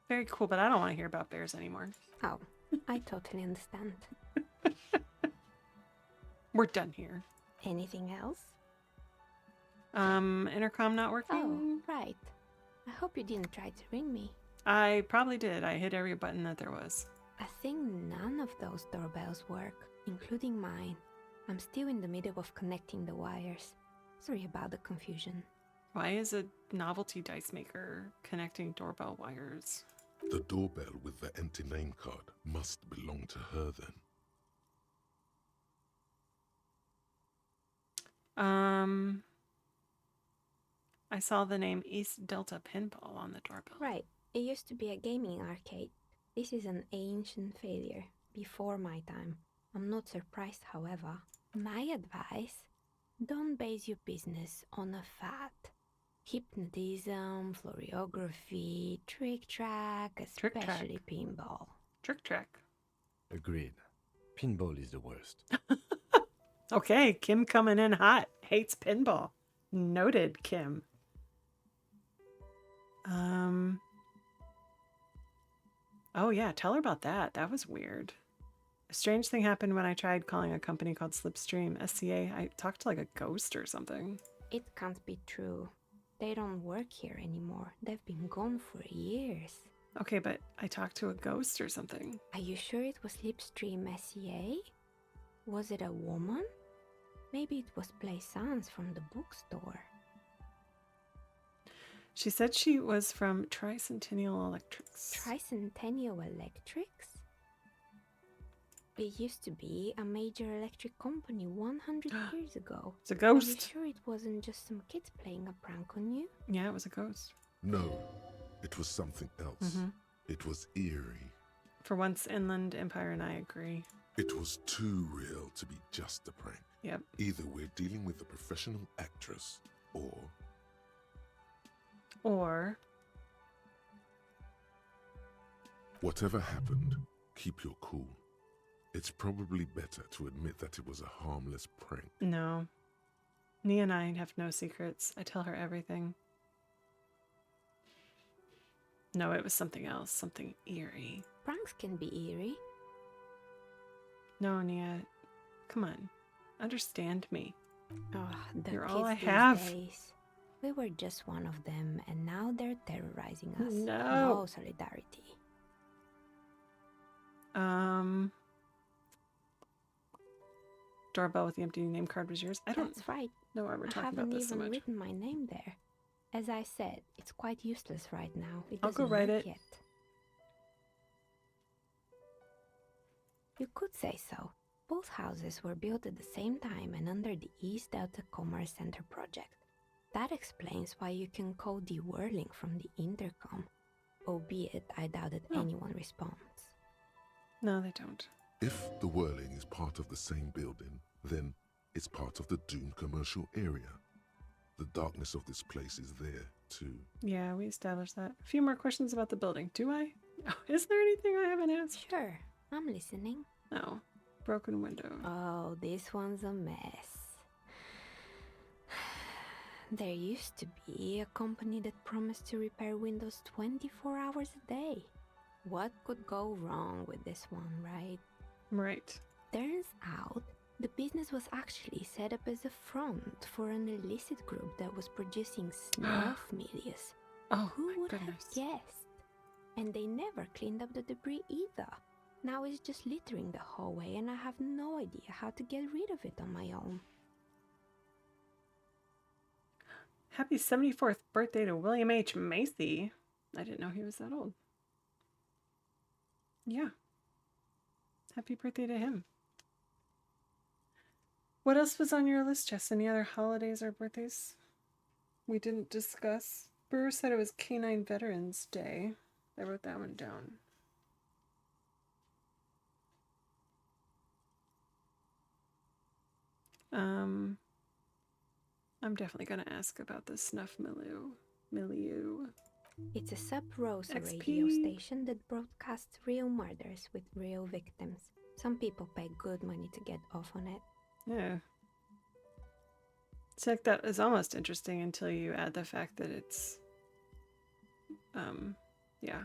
Very cool, but I don't want to hear about bears anymore. Oh, I totally understand. We're done here. Anything else? Intercom not working? Oh, right. I hope you didn't try to ring me. I probably did. I hit every button that there was. I think none of those doorbells work, including mine. I'm still in the middle of connecting the wires. Sorry about the confusion. Why is a novelty dice maker connecting doorbell wires? The doorbell with the empty name card must belong to her then. I saw the name East Delta Pinball on the doorbell. Right. It used to be a gaming arcade. This is an ancient failure, before my time. I'm not surprised, however. My advice, don't base your business on a fad. Hypnotism, floriography, trick-track, especially pinball. Trick-track. Agreed. Pinball is the worst. Okay, Kim coming in hot. Hates pinball. Noted, Kim. Oh yeah, tell her about that. That was weird. A strange thing happened when I tried calling a company called Slipstream SCA. I talked to like a ghost or something. It can't be true. They don't work here anymore. They've been gone for years. Okay, but I talked to a ghost or something. Are you sure it was Slipstream SCA? Was it a woman? Maybe it was Plaisance from the bookstore. She said she was from Tricentennial Electrics. Tricentennial Electrics? It used to be a major electric company 100 years ago. It's a Are ghost. you sure it wasn't just some kids playing a prank on you? Yeah, it was a ghost. No, it was something else. It was eerie. For once, Inland Empire and I agree. It was too real to be just a prank. Yep. Either we're dealing with a professional actress, or whatever happened, keep your cool. It's probably better to admit that it was a harmless prank. No. Nia and I have no secrets. I tell her everything. No, it was something else. Something eerie. Pranks can be eerie. No, Nia. Come on. Understand me. Oh, the You're kids all I these have. days. We were just one of them, and now they're terrorizing us. No. No solidarity. Doorbell with the empty name card was yours. I don't That's right. know why we're I talking haven't about this so even much. written my name there. As I said, it's quite useless right now. It I'll go doesn't write work it. yet. You could say so. Both houses were built at the same time and under the East Delta Commerce Center project. That explains why you can call the whirling from the intercom, albeit I doubt that anyone responds. No, they don't. If the whirling is part of the same building, then it's part of the doomed commercial area. The darkness of this place is there, too. Yeah, we established that. A few more questions about the building. Do I? Oh, is there anything I haven't asked? Sure, I'm listening. No. Broken window. Oh, this one's a mess. There used to be a company that promised to repair windows 24 hours a day. What could go wrong with this one, right? Right. Turns out, the business was actually set up as a front for an illicit group that was producing snuff milius. Oh, Who my would goodness. have guessed? And they never cleaned up the debris either. Now it's just littering the hallway and I have no idea how to get rid of it on my own. Happy 74th birthday to William H. Macy. I didn't know he was that old. Yeah. Happy birthday to him. What else was on your list, Jess? Any other holidays or birthdays we didn't discuss? Brewer said it was Canine Veterans Day. I wrote that one down. I'm definitely going to ask about the snuff milieu. It's a sub-Rosa XP. radio station that broadcasts real murders with real victims. Some people pay good money to get off on it. Yeah. It's like that is almost interesting until you add the fact that it's, yeah.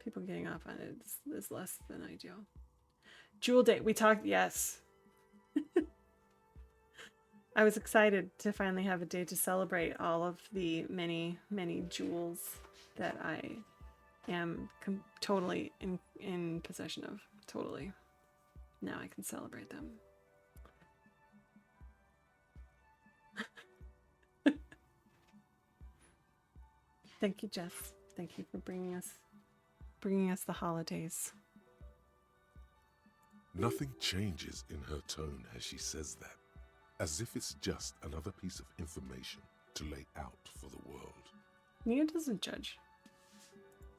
People getting off on it is less than ideal. Jewel Day, we talked, yes. I was excited to finally have a day to celebrate all of the many, many jewels that I am totally in possession of. Totally. Now I can celebrate them. Thank you, Jess. Thank you for bringing us the holidays. Nothing changes in her tone as she says that, as if it's just another piece of information to lay out for the world. Nia doesn't judge.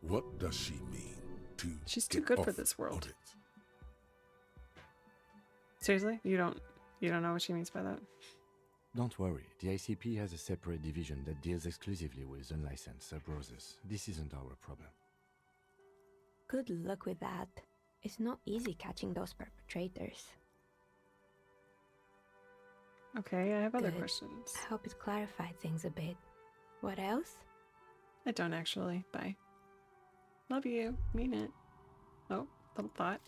What does she mean to She's too get good for off this on world. it? Seriously? You don't know what she means by that? Don't worry, the ICP has a separate division that deals exclusively with unlicensed sub-roses. This isn't our problem. Good luck with that. It's not easy catching those perpetrators. Okay, I have other Good. questions. I hope it clarified things a bit. What else? I don't actually. Bye. Love you. Mean it. Oh, little thought.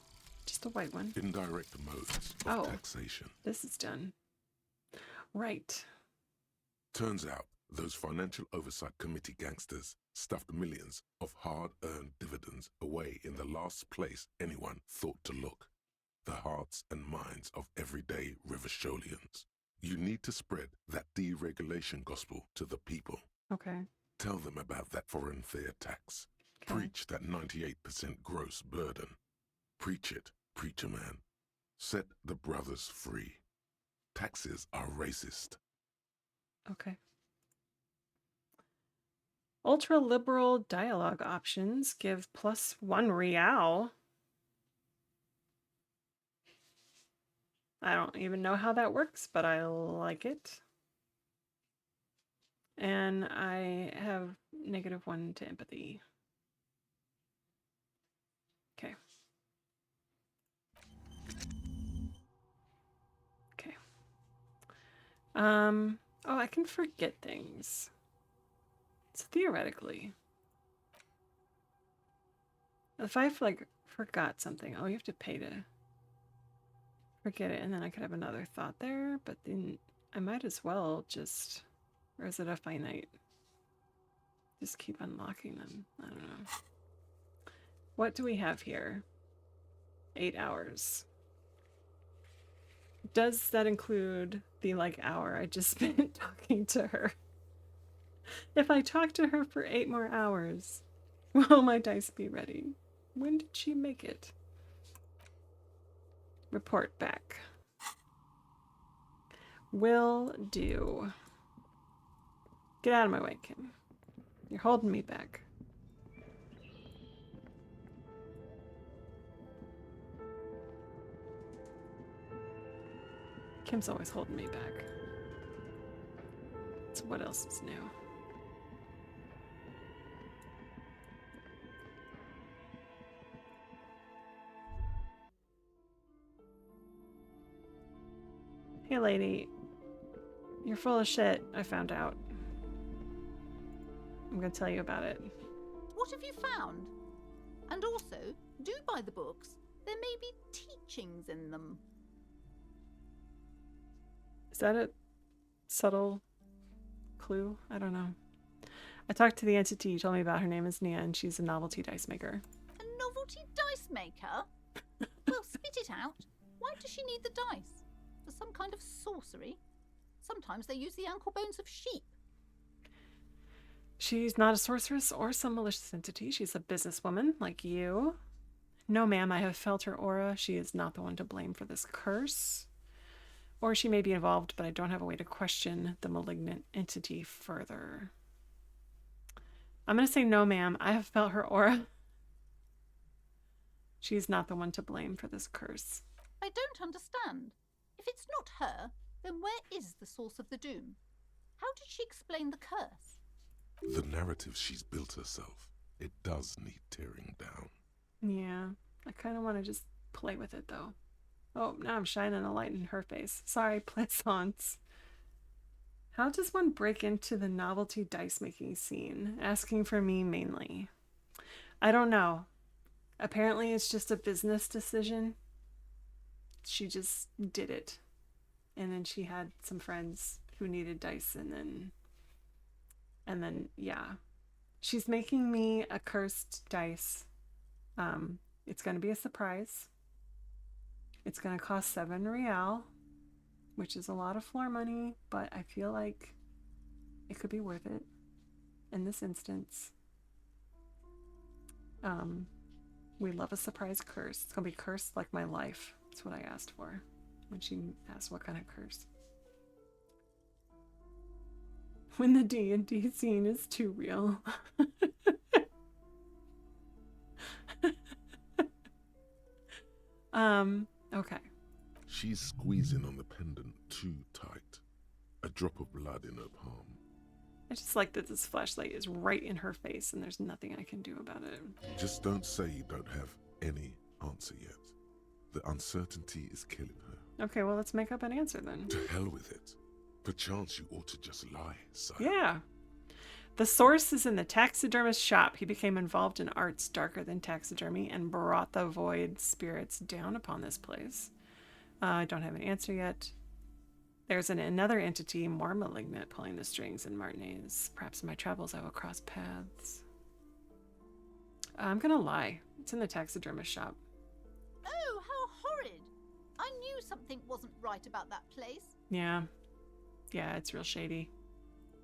Just a white one. Indirect modes of taxation. This is done. Right. Turns out those Financial Oversight Committee gangsters stuffed millions of hard-earned dividends away in the last place anyone thought to look. The hearts and minds of everyday Rivasholians. You need to spread that deregulation gospel to the people. Okay. Tell them about that foreign fair tax. Okay. Preach that 98% gross burden. Preach it, preacher man. Set the brothers free. Taxes are racist. Okay. Ultra-liberal dialogue options give +1 real. I don't even know how that works, but I like it. And I have -1 to empathy. Okay. Okay. Oh, I can forget things. So theoretically, if I like forgot something, oh, you have to pay to forget it, and then I could have another thought there, but then I might as well just, or is it a finite? Just keep unlocking them. I don't know. What do we have here? 8 hours. Does that include the hour I just spent talking to her? If I talk to her for 8 more hours, will my dice be ready? When did she make it? Report back. Will do. Get out of my way, Kim. You're holding me back. Kim's always holding me back. So what else is new? Hey lady, you're full of shit, I found out. I'm gonna tell you about it. What have you found? And also, do buy the books. There may be teachings in them. Is that a subtle clue? I don't know. I talked to the entity who told me about. Her name is Nia, and she's a novelty dice maker. A novelty dice maker? Well, spit it out. Why does she need the dice? For some kind of sorcery? Sometimes they use the ankle bones of sheep. She's not a sorceress or some malicious entity. She's a businesswoman like you. No, ma'am, I have felt her aura. She is not the one to blame for this curse. Or she may be involved, but I don't have a way to question the malignant entity further. I'm going to say no, ma'am. I have felt her aura. She's not the one to blame for this curse. I don't understand. If it's not her, then where is the source of the doom? How did she explain the curse? The narrative she's built herself, it does need tearing down. Yeah, I kind of want to just play with it, though. Oh, now I'm shining a light in her face. Sorry, plaisance. How does one break into the novelty dice making scene? Asking for me mainly. I don't know. Apparently it's just a business decision. She just did it. And then she had some friends who needed dice, and then yeah. She's making me a cursed dice. It's going to be a surprise. It's going to cost 7 real, which is a lot of floor money, but I feel like it could be worth it in this instance. We love a surprise curse. It's going to be cursed like my life. That's what I asked for when she asked what kind of curse. When the D&D scene is too real. Okay. She's squeezing on the pendant too tight. A drop of blood in her palm. I just like that this flashlight is right in her face and there's nothing I can do about it. Just don't say you don't have any answer yet. The uncertainty is killing her. Okay, well, let's make up an answer then. To hell with it. Perchance you ought to just lie, sire. Yeah. The source is in the taxidermist's shop. He became involved in arts darker than taxidermy and brought the void spirits down upon this place. I don't have an answer yet. There's another entity more malignant pulling the strings in Martinez. Perhaps in my travels I will cross paths. I'm gonna lie. It's in the taxidermist shop. Oh, how horrid! I knew something wasn't right about that place. Yeah. Yeah, it's real shady.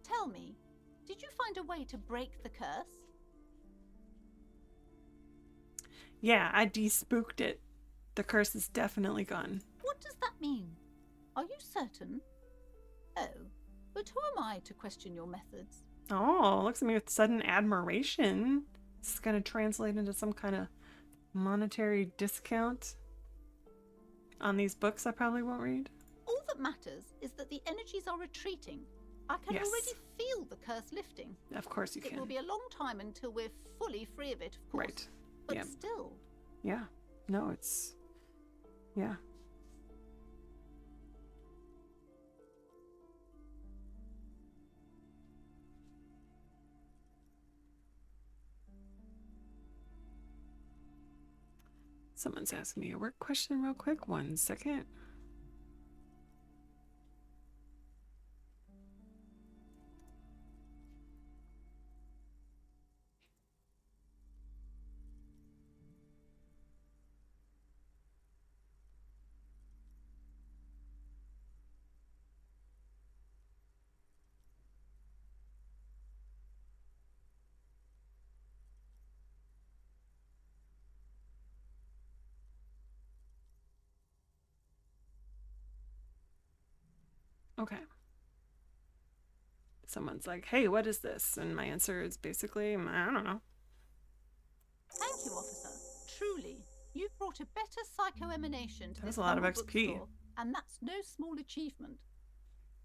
Tell me, did you find a way to break the curse? Yeah, I de-spooked it. The curse is definitely gone. What does that mean? Are you certain? Oh, but who am I to question your methods? Oh, looks at me with sudden admiration. This is going to translate into some kind of monetary discount on these books I probably won't read. All that matters is that the energies are retreating. I can Yes. already feel the curse lifting. Of course you It can. will be a long time until we're fully free of it, of course. Right. But Yeah. still, Yeah. No, it's... Yeah. Someone's asking me a work question real quick. 1 second. Okay. Someone's like, hey, what is this? And my answer is basically, I don't know. thank you, officer. Truly, you've brought a better psycho-emanation to That was this a lot of humble XP. bookstore, and that's no small achievement.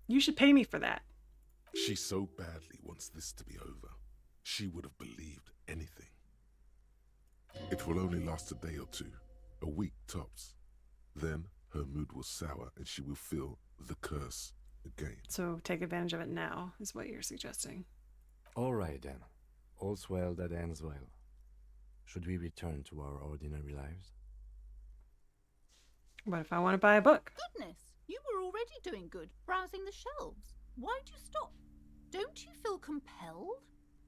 You should pay me for that. She so badly wants this to be over. She would have believed anything. It will only last a day or two, a week tops. Then her mood will sour and she will feel the curse again. So take advantage of it now, is what you're suggesting. All right then. All's well that ends well. Should we return to our ordinary lives? What if I want to buy a book? Goodness, you were already doing good, browsing the shelves. Why'd you stop? Don't you feel compelled?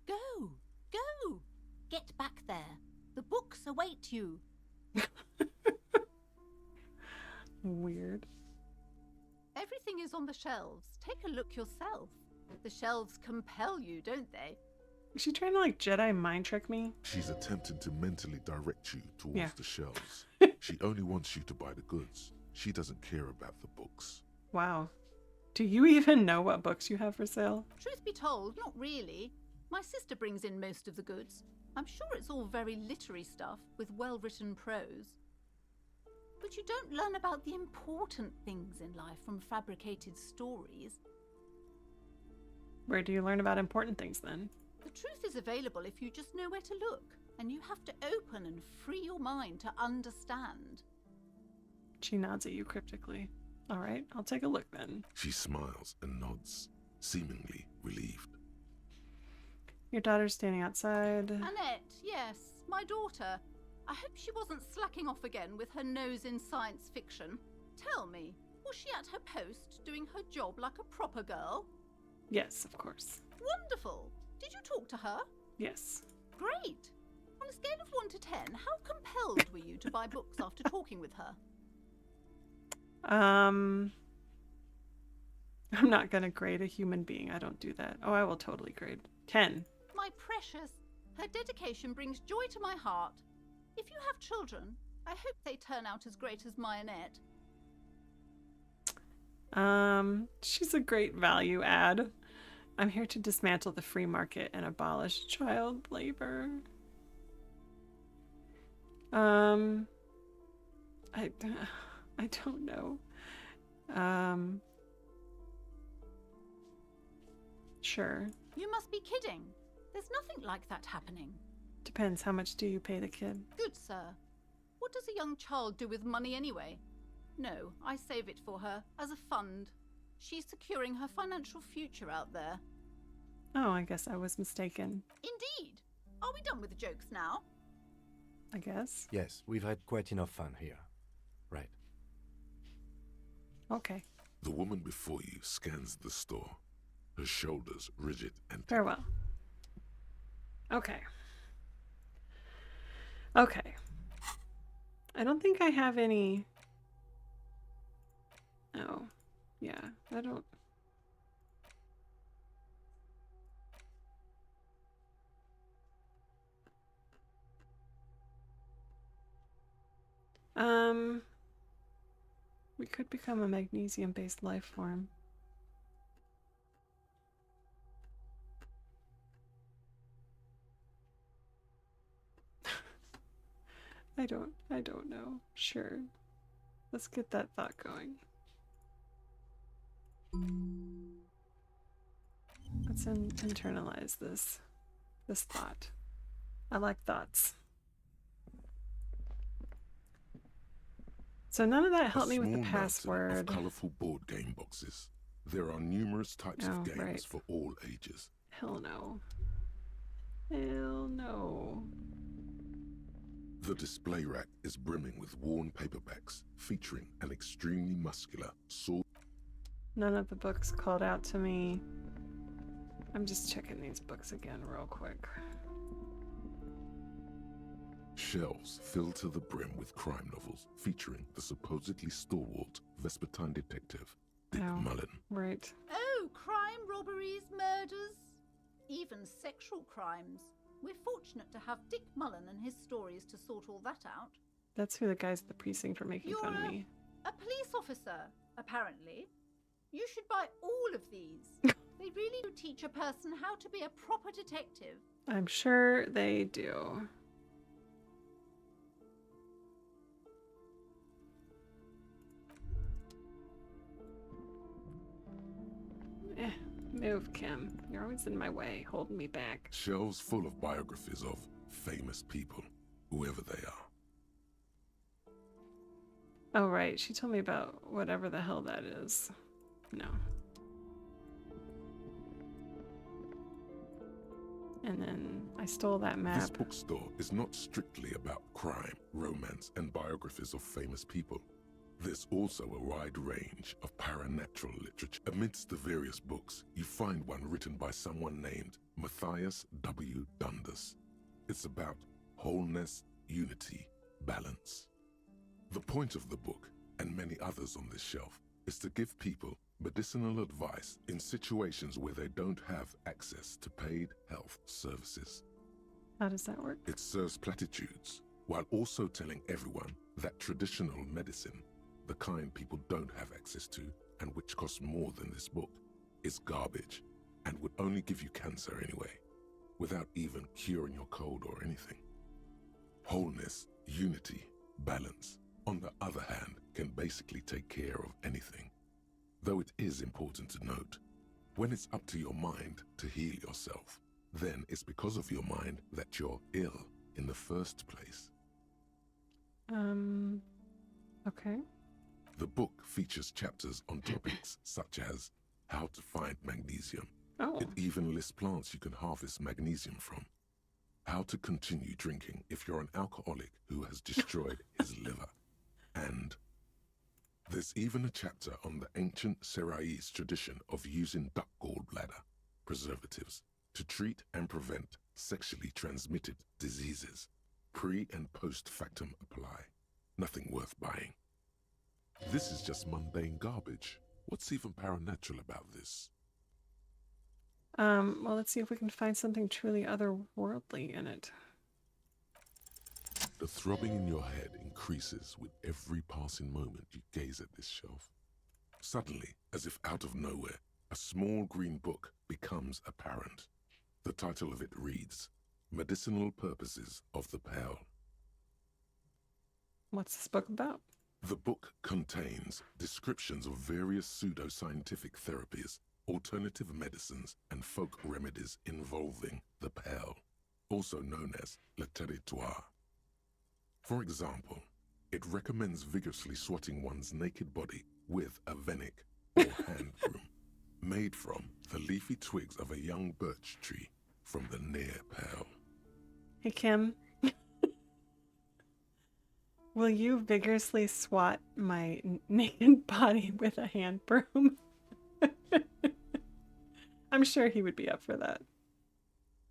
Go, go, get back there. The books await you. Weird. Everything is on the shelves. Take a look yourself. The shelves compel you, don't they? Is she trying to like Jedi mind trick me? She's attempting to mentally direct you towards Yeah. the shelves. She only wants you to buy the goods. She doesn't care about the books. Wow. Do you even know what books you have for sale? Truth be told, not really. My sister brings in most of the goods. I'm sure it's all very literary stuff with well-written prose. But you don't learn about the important things in life from fabricated stories. Where do you learn about important things then? The truth is available if you just know where to look, and you have to open and free your mind to understand. She nods at you cryptically. All right, I'll take a look then. She smiles and nods, seemingly relieved. Your daughter's standing outside. Annette, yes, my daughter. I hope she wasn't slacking off again with her nose in science fiction. Tell me, was she at her post doing her job like a proper girl? Yes, of course. Wonderful. Did you talk to her? Yes. Great. On a scale of 1 to 10, how compelled were you to buy books after talking with her? I'm not gonna grade a human being. I don't do that. Oh, I will totally grade 10. My precious, her dedication brings joy to my heart. If you have children, I hope they turn out as great as my Annette. She's a great value add. I'm here to dismantle the free market and abolish child labor. I don't know. Sure. You must be kidding. There's nothing like that happening. Depends. How much do you pay the kid? Good sir. What does a young child do with money anyway? No, I save it for her as a fund. She's securing her financial future out there. Oh, I guess I was mistaken. Indeed. Are we done with the jokes now? I guess. Yes, we've had quite enough fun here. Right. Okay. The woman before you scans the store, her shoulders rigid and Farewell. Okay. Okay. I don't think I have any... Oh. Yeah, I don't... We could become a magnesium-based life form. I don't know. Sure. Let's get that thought going. Let's internalize this thought. I like thoughts. So none of that helped me with the password. Of colorful board game boxes. There are numerous types of games for all ages. Hell no. Hell no. The display rack is brimming with worn paperbacks featuring an extremely muscular sword. None of the books called out to me. I'm just checking these books again real quick. Shelves filled to the brim with crime novels featuring the supposedly stalwart Vespertine detective, Dick Mullen. Right. Oh, crime, robberies, murders, even sexual crimes. We're fortunate to have Dick Mullen and his stories to sort all that out. That's who the guys at the precinct were making fun of me. A police officer, apparently. You should buy all of these. They really do teach a person how to be a proper detective. I'm sure they do. Move, Kim. You're always in my way, holding me back. Shelves full of biographies of famous people, whoever they are. Oh, right. She told me about whatever the hell that is. No. And then I stole that map. This bookstore is not strictly about crime, romance, and biographies of famous people. There's also a wide range of paranatural literature. Amidst the various books, you find one written by someone named Matthias W. Dundas. It's about wholeness, unity, balance. The point of the book, and many others on this shelf, is to give people medicinal advice in situations where they don't have access to paid health services. How does that work? It serves platitudes, while also telling everyone that traditional medicine, the kind people don't have access to and which costs more than this book, is garbage and would only give you cancer anyway, without even curing your cold or anything. Wholeness, unity, balance, on the other hand, can basically take care of anything. Though it is important to note, when it's up to your mind to heal yourself, then it's because of your mind that you're ill in the first place. Okay. The book features chapters on topics such as how to find magnesium. Oh. It even lists plants you can harvest magnesium from. How to continue drinking if you're an alcoholic who has destroyed his liver. And there's even a chapter on the ancient Seraïs tradition of using duck gallbladder preservatives to treat and prevent sexually transmitted diseases. Pre and post factum apply. Nothing worth buying. This is just mundane garbage. What's even paranatural about this? Well, let's see if we can find something truly otherworldly in it. The throbbing in your head increases with every passing moment you gaze at this shelf. Suddenly, as if out of nowhere, a small green book becomes apparent. The title of it reads, Medicinal Purposes of the Pearl. What's this book about? The book contains descriptions of various pseudoscientific therapies, alternative medicines, and folk remedies involving the pearl, also known as le territoire. For example, it recommends vigorously swatting one's naked body with a venik or hand broom, made from the leafy twigs of a young birch tree from the near pale. Hey, Kim. Will you vigorously swat my naked body with a hand broom? I'm sure he would be up for that.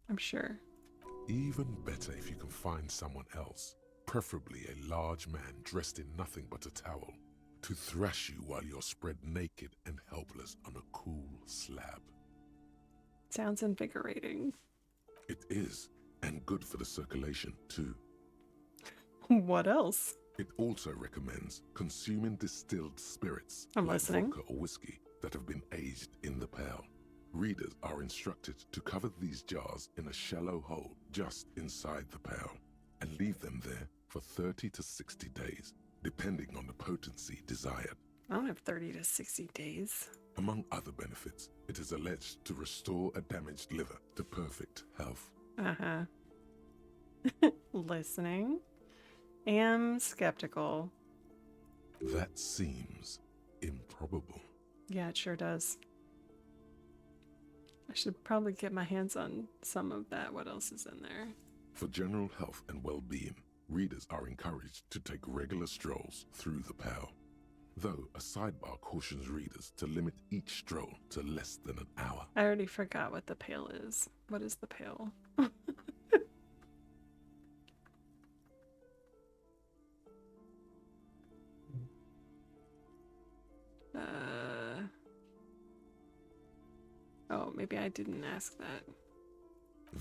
I'm sure. Even better if you can find someone else, preferably a large man dressed in nothing but a towel, to thrash you while you're spread naked and helpless on a cool slab. Sounds invigorating. It is, and good for the circulation too. What else? It also recommends consuming distilled spirits I'm like listening. vodka or whiskey that have been aged in the pail. Readers are instructed to cover these jars in a shallow hole just inside the pail and leave them there for 30 to 60 days, depending on the potency desired. I don't have 30 to 60 days. Among other benefits, it is alleged to restore a damaged liver to perfect health. Uh-huh. Listening. Am skeptical. That seems improbable. Yeah, it sure does. I should probably get my hands on some of that. What else is in there? For general health and well-being, readers are encouraged to take regular strolls through the pale, though a sidebar cautions readers to limit each stroll to less than an hour. I already forgot what the pail is. What is the pail? Oh, maybe I didn't ask that.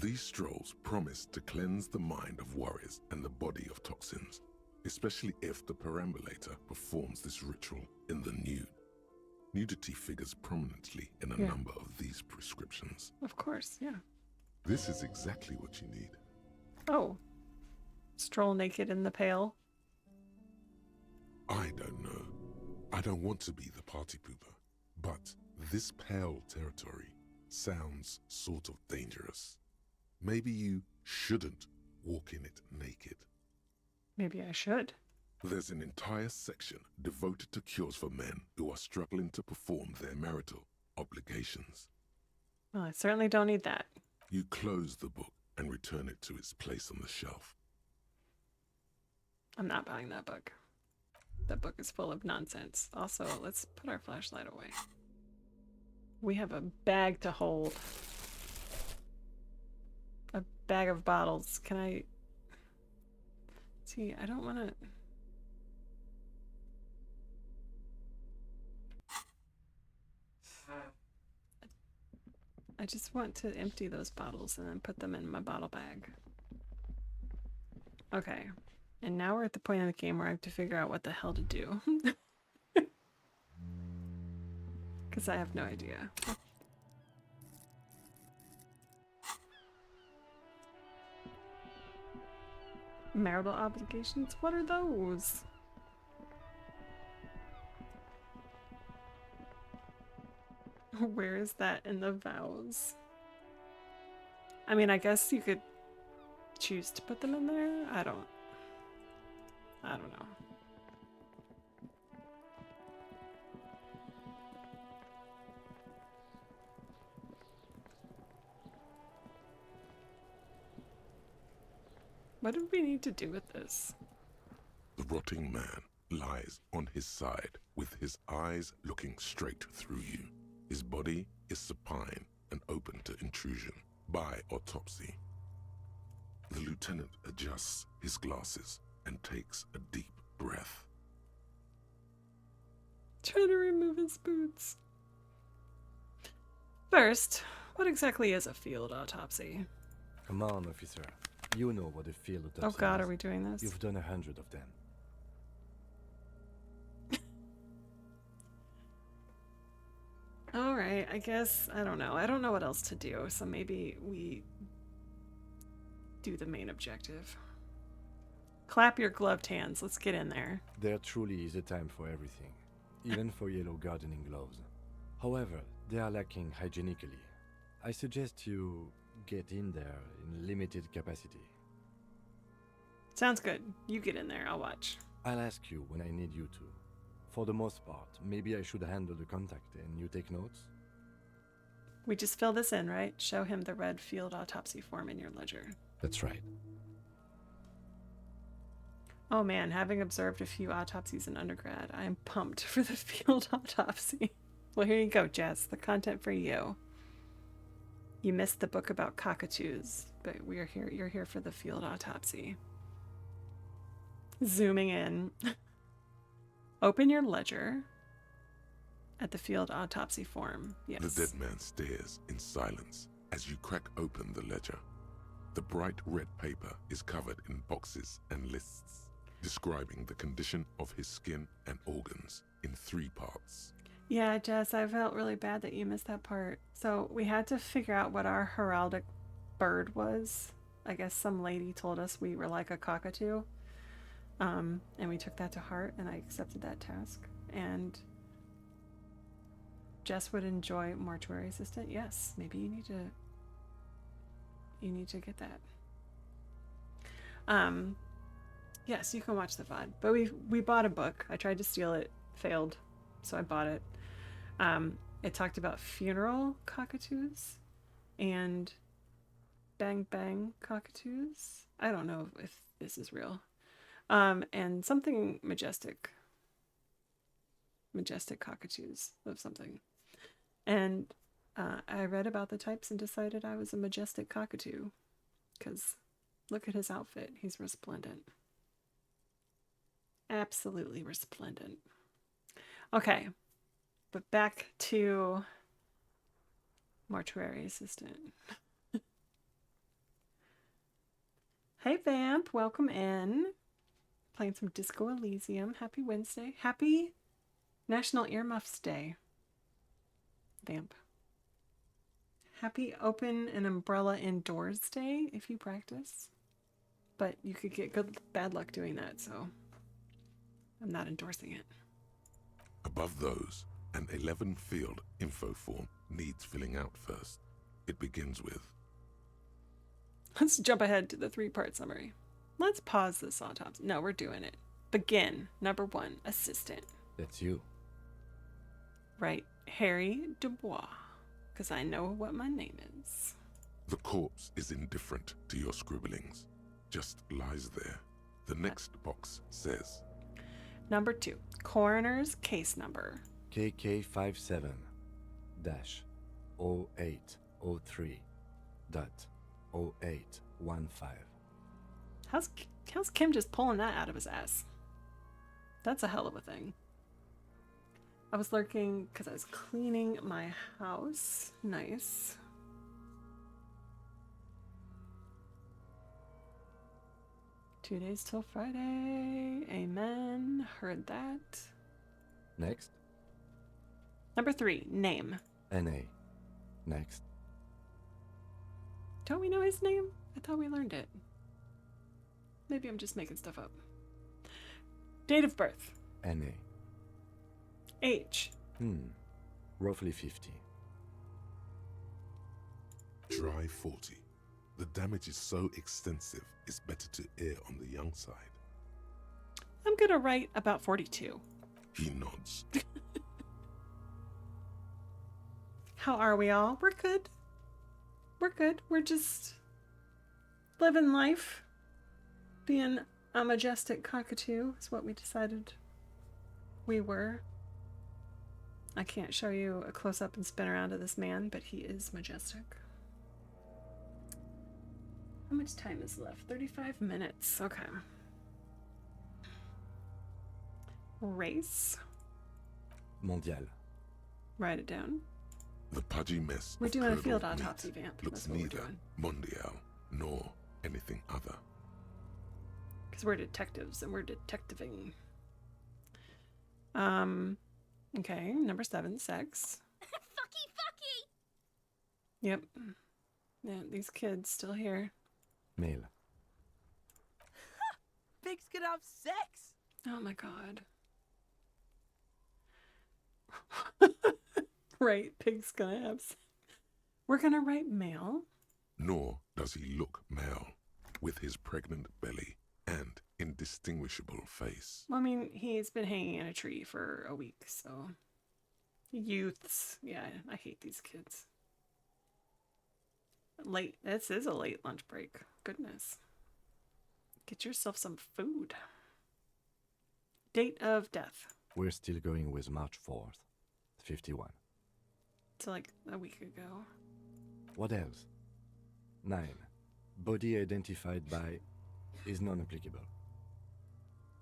These strolls promise to cleanse the mind of worries and the body of toxins, especially if the perambulator performs this ritual in the nude. Nudity figures prominently in a number of these prescriptions. Of course, yeah. This is exactly what you need. Oh. Stroll naked in the pail. I don't know. I don't want to be the party pooper, but this pale territory sounds sort of dangerous. Maybe you shouldn't walk in it naked. Maybe I should. There's an entire section devoted to cures for men who are struggling to perform their marital obligations. Well, I certainly don't need that. You close the book and return it to its place on the shelf. I'm not buying that book. That book is full of nonsense. Also, let's put our flashlight away. We have a bag to hold. A bag of bottles. Can I... See, I don't want to... I just want to empty those bottles and then put them in my bottle bag. Okay. And now we're at the point in the game where I have to figure out what the hell to do. Because I have no idea. Marital obligations? What are those? Where is that in the vows? I mean, I guess you could choose to put them in there. I don't know. What do we need to do with this? The rotting man lies on his side with his eyes looking straight through you. His body is supine and open to intrusion by autopsy. The lieutenant adjusts his glasses and takes a deep breath. Try to remove his boots. First, what exactly is a field autopsy? Come on, officer. You know what a field autopsy Oh god, is. are we doing this? You've done 100 of them. Alright, I guess, I don't know. I don't know what else to do, so maybe we do the main objective. Clap your gloved hands. Let's get in there. There truly is a time for everything, even for yellow gardening gloves. However, they are lacking hygienically. I suggest you get in there in limited capacity. Sounds good. You get in there. I'll watch. I'll ask you when I need you to. For the most part, maybe I should handle the contact and you take notes? We just fill this in, right? Show him the red field autopsy form in your ledger. That's right. Oh man, having observed a few autopsies in undergrad, I am pumped for the field autopsy. Well, here you go, Jess. The content for you. You missed the book about cockatoos, but we're here. You're here for the field autopsy. Zooming in. Open your ledger at the field autopsy form. Yes. The dead man stares in silence as you crack open the ledger. The bright red paper is covered in boxes and lists, describing the condition of his skin and organs in 3 parts. Yeah, Jess, I felt really bad that you missed that part. So we had to figure out what our heraldic bird was. I guess some lady told us we were like a cockatoo. And we took that to heart, and I accepted that task. And Jess would enjoy mortuary assistant. Yes, maybe you need to get that. Yes, you can watch the VOD. But we bought a book. I tried to steal it, failed, so I bought it. It talked about funeral cockatoos and bang bang cockatoos. I don't know if this is real. And something majestic cockatoos of something. And I read about the types and decided I was a majestic cockatoo, because look at his outfit. He's resplendent. Absolutely resplendent. Okay, but back to mortuary assistant. Hey Vamp, welcome in. Playing some Disco Elysium. Happy Wednesday. Happy National Earmuffs Day. Vamp. Happy Open an Umbrella Indoors Day if you practice. But you could get bad luck doing that, so I'm not endorsing it. Above those, an 11-field info form needs filling out first. It begins with, Let's jump ahead to the 3-part summary. Let's pause this autopsy. No, we're doing it. Begin. Number 1, assistant. That's you. Right, Harry Dubois, because I know what my name is. the corpse is indifferent to your scribblings, just lies there. The next box says, Number 2, coroner's case number. KK57 0803.0815. How's Kim just pulling that out of his ass? That's a hell of a thing. I was lurking because I was cleaning my house. Nice. Two days till Friday. Amen. Heard that. Next, Number 3, name. NA. Next, Don't we know his name? I thought we learned it. Maybe I'm just making stuff up. Date of birth. NA. Age. Roughly 50. dry 40. The damage is so extensive, it's better to err on the young side. I'm gonna write about 42. He nods. How are we all? We're good. We're good. We're just living life. Being a majestic cockatoo is what we decided we were. I can't show you a close-up and spin around of this man, but he is majestic. How much time is left? 35 minutes. Okay. Race. Mondial. Write it down. The pudgy mess We're of doing a curdled field meat autopsy, Vamp. looks That's what we're neither doing. mondial nor anything other. Because we're detectives and we're detectiving. Okay, number 7, sex. Fucky! Yep. Yeah, these kids still here. Male. Pigs can have sex. Oh my god. Right, pig's gonna have sex. We're gonna write male. Nor does he look male, with his pregnant belly and indistinguishable face. Well, I mean, he's been hanging in a tree for a week, so. Youths. Yeah, I hate these kids. Late. This is a late lunch break. Goodness. Get yourself some food. Date of death. We're still going with March 4th, 51. So like a week ago. What else? 9. Body identified by is non-applicable.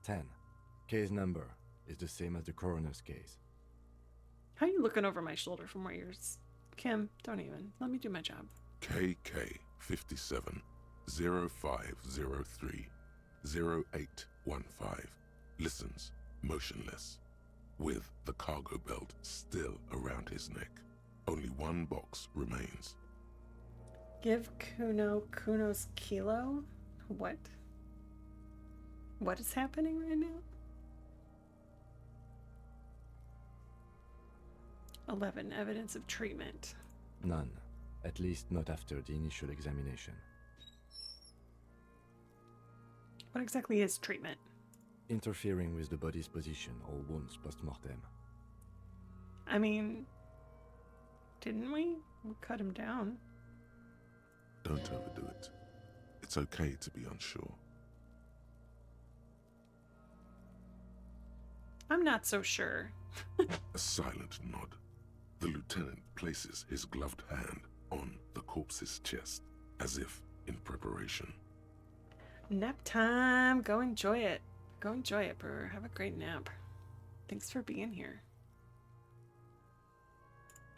10. Case number is the same as the coroner's case. How are you looking over my shoulder from where you're... Kim, don't even. Let me do my job. KK57 0503 0815 listens motionless, with the cargo belt still around his neck. Only one box remains. Give Kuno's kilo? What? What is happening right now? 11. Evidence of treatment. None. At least not after the initial examination. What exactly is treatment? Interfering with the body's position or wounds post-mortem. I mean, didn't we? We cut him down. Don't overdo it. It's okay to be unsure. I'm not so sure. A silent nod. The lieutenant places his gloved hand on the corpse's chest, as if in preparation. Nap time. Go enjoy it. Go enjoy it, Brewer. Have a great nap. Thanks for being here.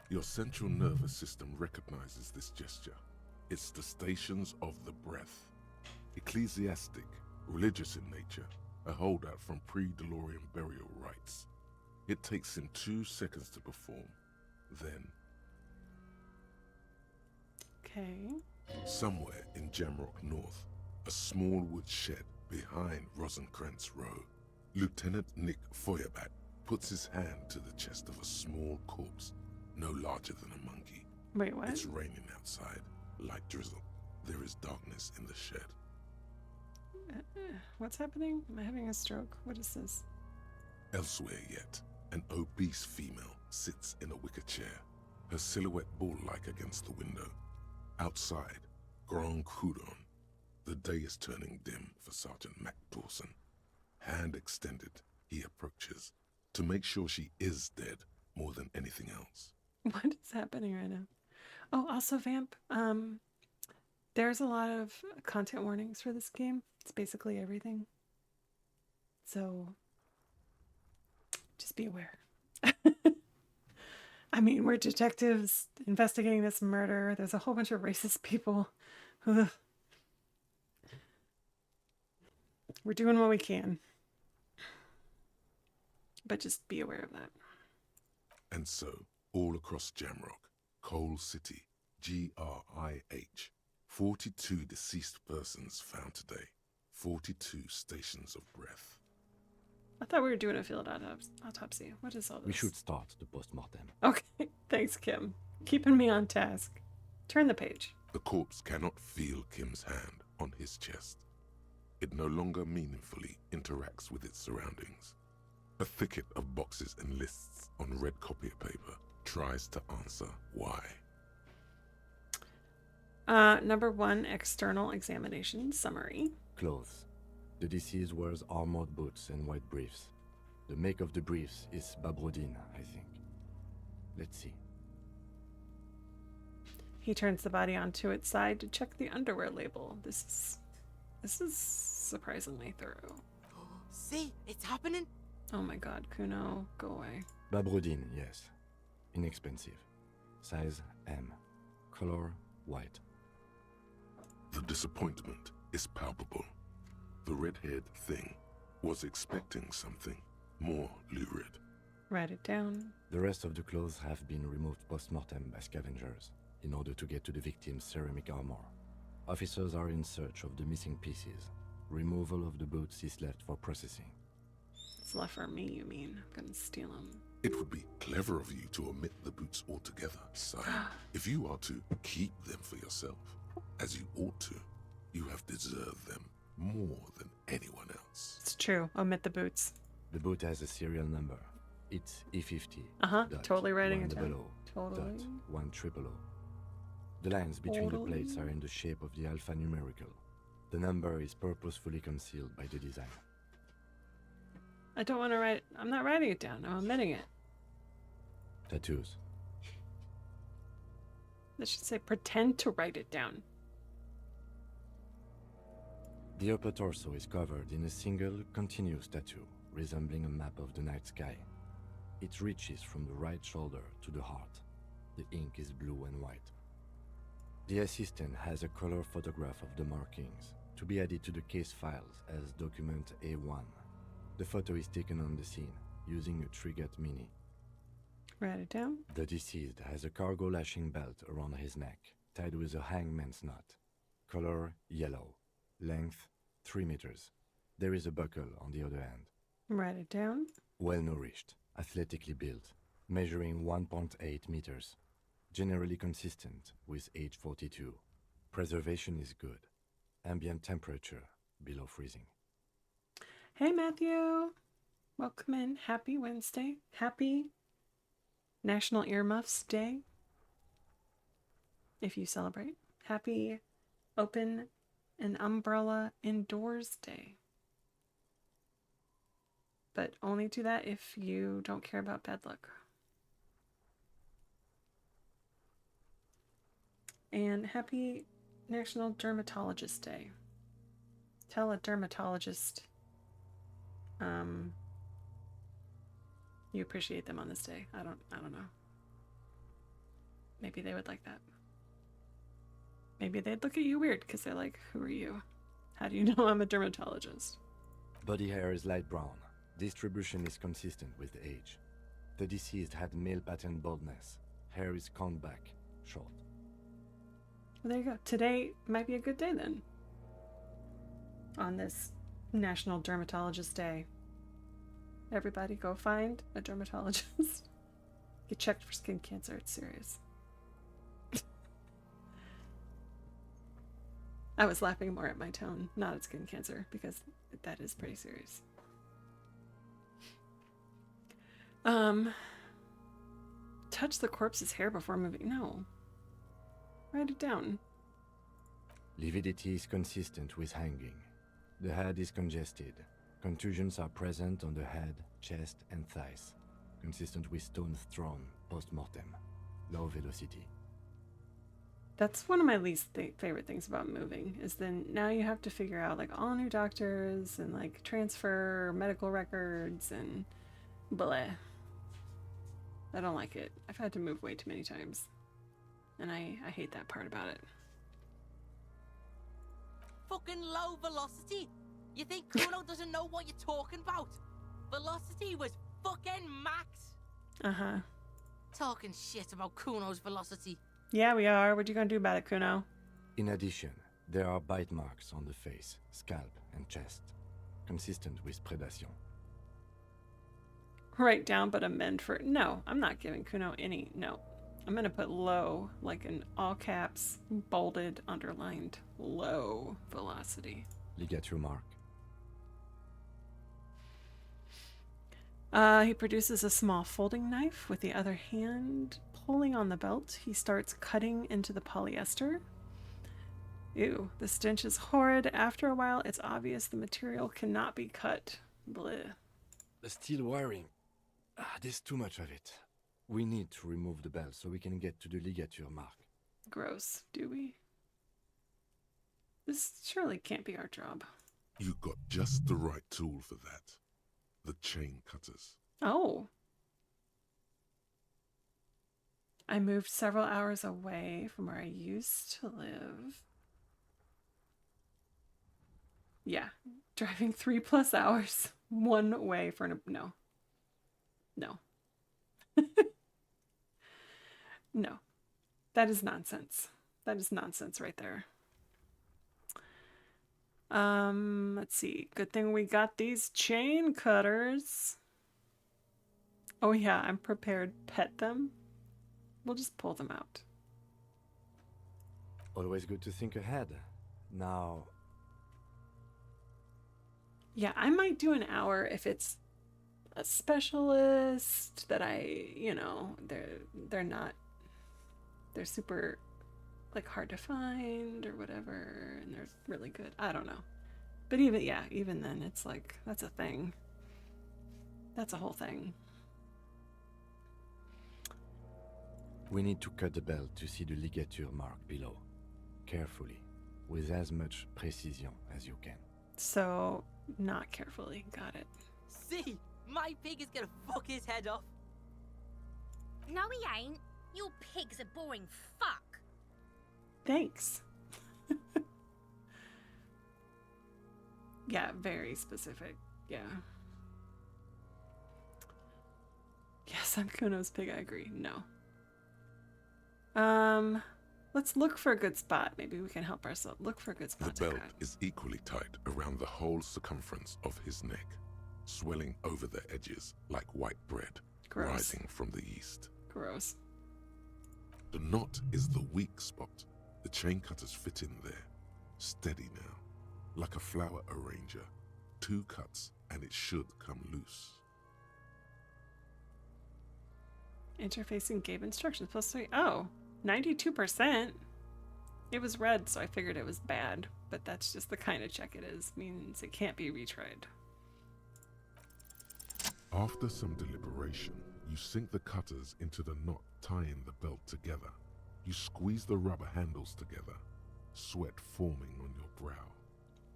Your central nervous system recognizes this gesture. It's the stations of the breath. Ecclesiastic, religious in nature, a holdout from pre-DeLorean burial rites. It takes him 2 seconds to perform. Then, Okay. somewhere in Jamrock North, a small wood shed behind Rosencrantz Row, Lieutenant Nick Feuerbach puts his hand to the chest of a small corpse, no larger than a monkey. Wait, what? It's raining outside, light drizzle. There is darkness in the shed. What's happening? Am I having a stroke? What is this? Elsewhere yet, an obese female sits in a wicker chair, her silhouette bull-like against the window. Outside, Grand Coudon. The day is turning dim for Sergeant Mac Dawson. Hand extended, he approaches, to make sure she is dead more than anything else. What is happening right now? Oh, also, Vamp, there's a lot of content warnings for this game. It's basically everything. So, just be aware. I mean, we're detectives investigating this murder. There's a whole bunch of racist people. Ugh. We're doing what we can. But just be aware of that. And so, all across Jamrock, Coal City, GRIH, 42 deceased persons found today, 42 stations of breath. I thought we were doing a field autopsy. What is all this? We should start the post-mortem. Okay, thanks, Kim. Keeping me on task. Turn the page. The corpse cannot feel Kim's hand on his chest. It no longer meaningfully interacts with its surroundings. A thicket of boxes and lists on red copier paper tries to answer why. Number 1, external examination summary. Clothes. The deceased wears armored boots and white briefs. The make of the briefs is Babrodine, I think. Let's see. He turns the body onto its side to check the underwear label. This is surprisingly thorough. See, it's happening. Oh my god, Kuno, go away. Babrodine, yes. Inexpensive. Size M. Color white. The disappointment is palpable. The red-haired thing was expecting something more lurid. Write it down. The rest of the clothes have been removed post-mortem by scavengers in order to get to the victim's ceramic armor. Officers are in search of the missing pieces. Removal of the boots is left for processing. It's left for me, you mean? I'm gonna steal them. It would be clever of you to omit the boots altogether, sire. If you are to keep them for yourself, as you ought to, you have deserved them more than anyone else. It's true. Omit the boots. The boot has a serial number. It's E50. Uh-huh. dot Totally writing it 100, down. Totally. dot 100. The lines between the Totally. plates are in the shape of the alphanumerical. The number is purposefully concealed by the design. I don't want to write. I'm not writing it down. I'm omitting it. Tattoos. That should say pretend to write it down. The upper torso is covered in a single, continuous tattoo, resembling a map of the night sky. It reaches from the right shoulder to the heart. The ink is blue and white. The assistant has a color photograph of the markings, to be added to the case files as document A1. The photo is taken on the scene, using a Trigat Mini. Write it down. The deceased has a cargo lashing belt around his neck, tied with a hangman's knot. Color yellow. Length 3 meters. There is a buckle on the other end. Write it down. Well nourished, athletically built, measuring 1.8 meters. Generally consistent with age 42. Preservation is good. Ambient temperature below freezing. Hey, Matthew. Welcome in. Happy Wednesday. Happy National Earmuffs Day. If you celebrate. Happy Open an Umbrella Indoors Day. But only do that if you don't care about bad luck. And happy National Dermatologist Day. Tell a dermatologist you appreciate them on this day. I don't know. Maybe they would like that. Maybe they'd look at you weird because they're like, who are you? How do you know I'm a dermatologist? Body hair is light brown. Distribution is consistent with age. The deceased had male pattern baldness. Hair is combed back, short. Well, there you go. Today might be a good day then. On this National Dermatologist Day. Everybody go find a dermatologist. Get checked for skin cancer. It's serious. I was laughing more at my tone, not at skin cancer, because that is pretty serious. Touch the corpse's hair before moving. No. Write it down. Lividity is consistent with hanging. The head is congested. Contusions are present on the head, chest, and thighs. Consistent with stones thrown post-mortem. Low velocity. That's one of my least favorite things about moving, is then now you have to figure out like all new doctors and like transfer medical records and bleh. I don't like it. I've had to move way too many times. And I hate that part about it. Fucking low velocity. You think Kuno doesn't know what you're talking about? Velocity was fucking max. Uh-huh. Talking shit about Kuno's velocity. Yeah, we are. What you gonna do about it, Kuno? In addition, there are bite marks on the face, scalp, and chest. Consistent with predation. Write down but amend for... No, I'm not giving Kuno any... No. I'm gonna put low, like in all caps, bolded, underlined, low velocity. Ligature mark. He produces a small folding knife with the other hand. Pulling on the belt, he starts cutting into the polyester. Ew, the stench is horrid. After a while, it's obvious the material cannot be cut. Bleh. The steel wiring. There's too much of it. We need to remove the belt so we can get to the ligature mark. Gross. Do we? This surely can't be our job. You got just the right tool for that. The chain cutters. Oh. I moved several hours away from where I used to live. Yeah, driving 3+ hours one way for an... No. No. No. That is nonsense. That is nonsense right there. Let's see. Good thing we got these chain cutters. Oh yeah, I'm prepared. Pet them. We'll just pull them out. Always good to think ahead. Now... Yeah, I might do an hour if it's a specialist that I, you know, they're not, they're super like hard to find or whatever, and they're really good. I don't know. But even then, it's like, that's a thing. That's a whole thing. We need to cut the belt to see the ligature mark below. Carefully, with as much precision as you can. So, not carefully. Got it. See, my pig is gonna fuck his head off. No, he ain't. Your pig's a boring fuck. Thanks. Yeah, very specific. Yeah. Yes, I'm Kuno's pig. I agree. No. Let's look for a good spot. Maybe we can help ourselves. Look for a good spot. The belt is equally tight around the whole circumference of his neck, swelling over the edges like white bread Gross. rising from the east. Gross. The knot is the weak spot. The chain cutters fit in there. Steady now, like a flower arranger. 2 cuts and it should come loose. Interfacing game instructions +3. Oh, 92%. It was red, so I figured it was bad. But that's just the kind of check it is. Means it can't be retried. After some deliberation, you sink the cutters into the knot tying the belt together. You squeeze the rubber handles together, sweat forming on your brow.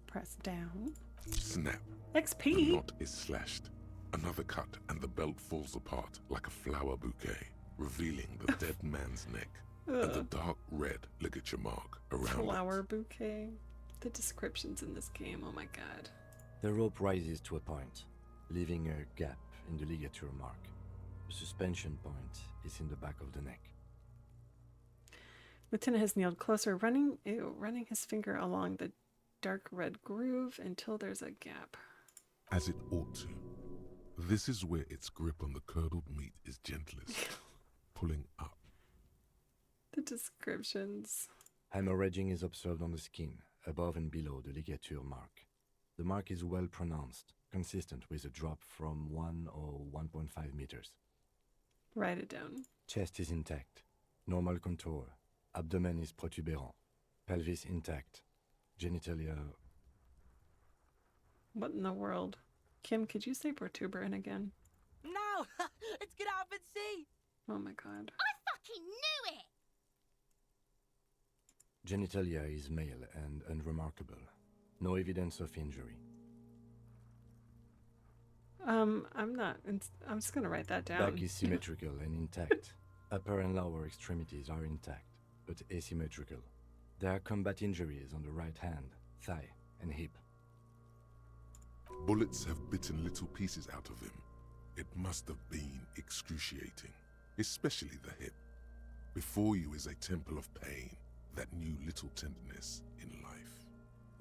Press down. Snap. XP. The knot is slashed. Another cut and the belt falls apart like a flower bouquet, revealing the dead man's neck and the dark red ligature mark around Flower it. bouquet. The descriptions in this game, oh my god. The rope rises to a point, leaving a gap in the ligature mark. The suspension point is in the back of the neck. Lieutenant has kneeled closer, running his finger along the dark red groove until there's a gap. As it ought to. This is where its grip on the curdled meat is gentlest, pulling up. The descriptions. Hemorrhaging is observed on the skin, above and below the ligature mark. The mark is well pronounced, consistent with a drop from 1 or 1.5 meters. Write it down. Chest is intact, normal contour. Abdomen is protuberant, pelvis intact, genitalia... What in the world? Kim, could you say protuberant again? No! Let's get out and see! Oh my god. I fucking knew it! Genitalia is male and unremarkable. No evidence of injury. I'm just gonna write that down. Back is symmetrical and intact. Upper and lower extremities are intact, but asymmetrical. There are combat injuries on the right hand, thigh, and hip. Bullets have bitten little pieces out of him. It must have been excruciating, especially the hip. Before you is a temple of pain that knew little tenderness in life.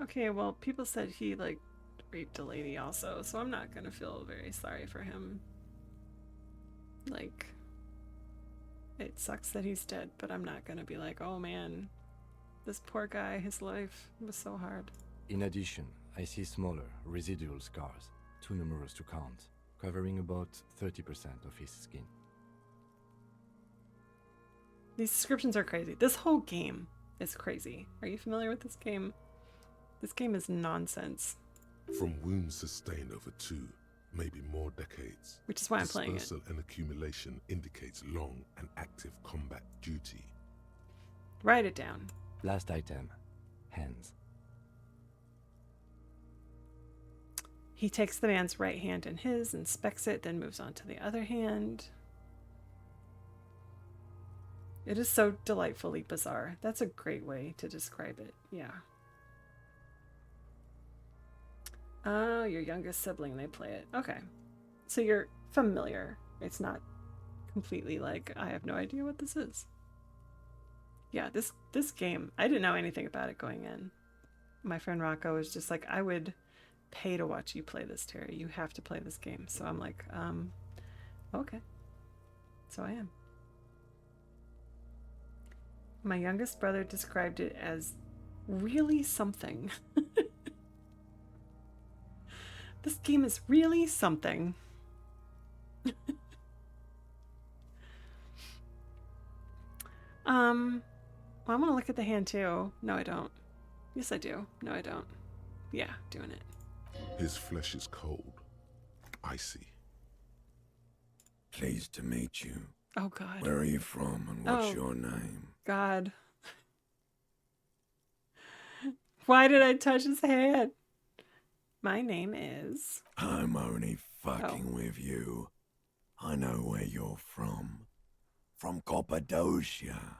Okay, well, people said he, like, raped a lady also, so I'm not gonna feel very sorry for him. Like, it sucks that he's dead, but I'm not gonna be like, oh man, this poor guy, his life was so hard. In addition, I see smaller, residual scars, too numerous to count, covering about 30% of his skin. These descriptions are crazy. This whole game is crazy. Are you familiar with this game? This game is nonsense. From wounds sustained over 2, maybe more decades. Which is why I'm playing it. Dispersal and accumulation indicates long and active combat duty. Write it down. Last item, hands. He takes the man's right hand in his, inspects it, then moves on to the other hand. It is so delightfully bizarre. That's a great way to describe it. Yeah. Oh, your youngest sibling, they play it. Okay. So you're familiar. It's not completely like, I have no idea what this is. Yeah, this game, I didn't know anything about it going in. My friend Rocco was just like, I would pay to watch you play this, Terry. You have to play this game. So I'm like, okay. So I am. My youngest brother described it as really something. This game is really something. Well, I want to look at the hand too. No, I don't. Yes, I do. No, I don't. Yeah, doing it. His flesh is cold, icy. Pleased to meet you. Oh, God. Where are you from and what's Oh. your name? God. Why did I touch his hand? My name is... I'm only fucking with you. I know where you're from. From Cappadocia.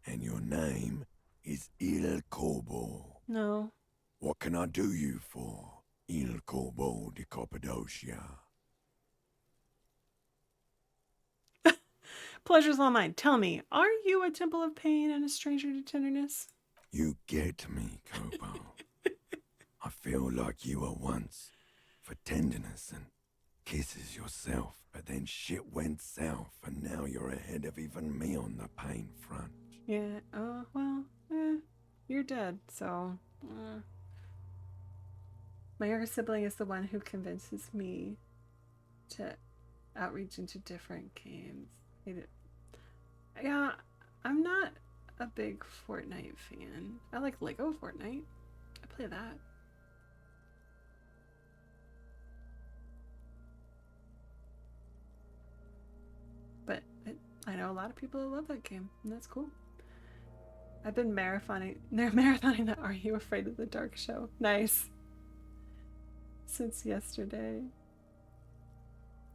And your name is Il Corbo. No. What can I do you for, Il Corbo de Cappadocia? Pleasure's all mine. Tell me, are you a temple of pain and a stranger to tenderness? You get me, Corbo. I feel like you were once, for tenderness and kisses yourself, but then shit went south, and now you're ahead of even me on the pain front. Yeah, well, you're dead, so... My younger sibling is the one who convinces me to outreach into different games. Yeah, I'm not a big Fortnite fan. I like Lego Fortnite. I play that. But I know a lot of people who love that game, and that's cool. I've been marathoning that Are You Afraid of the Dark show. Nice. Since yesterday.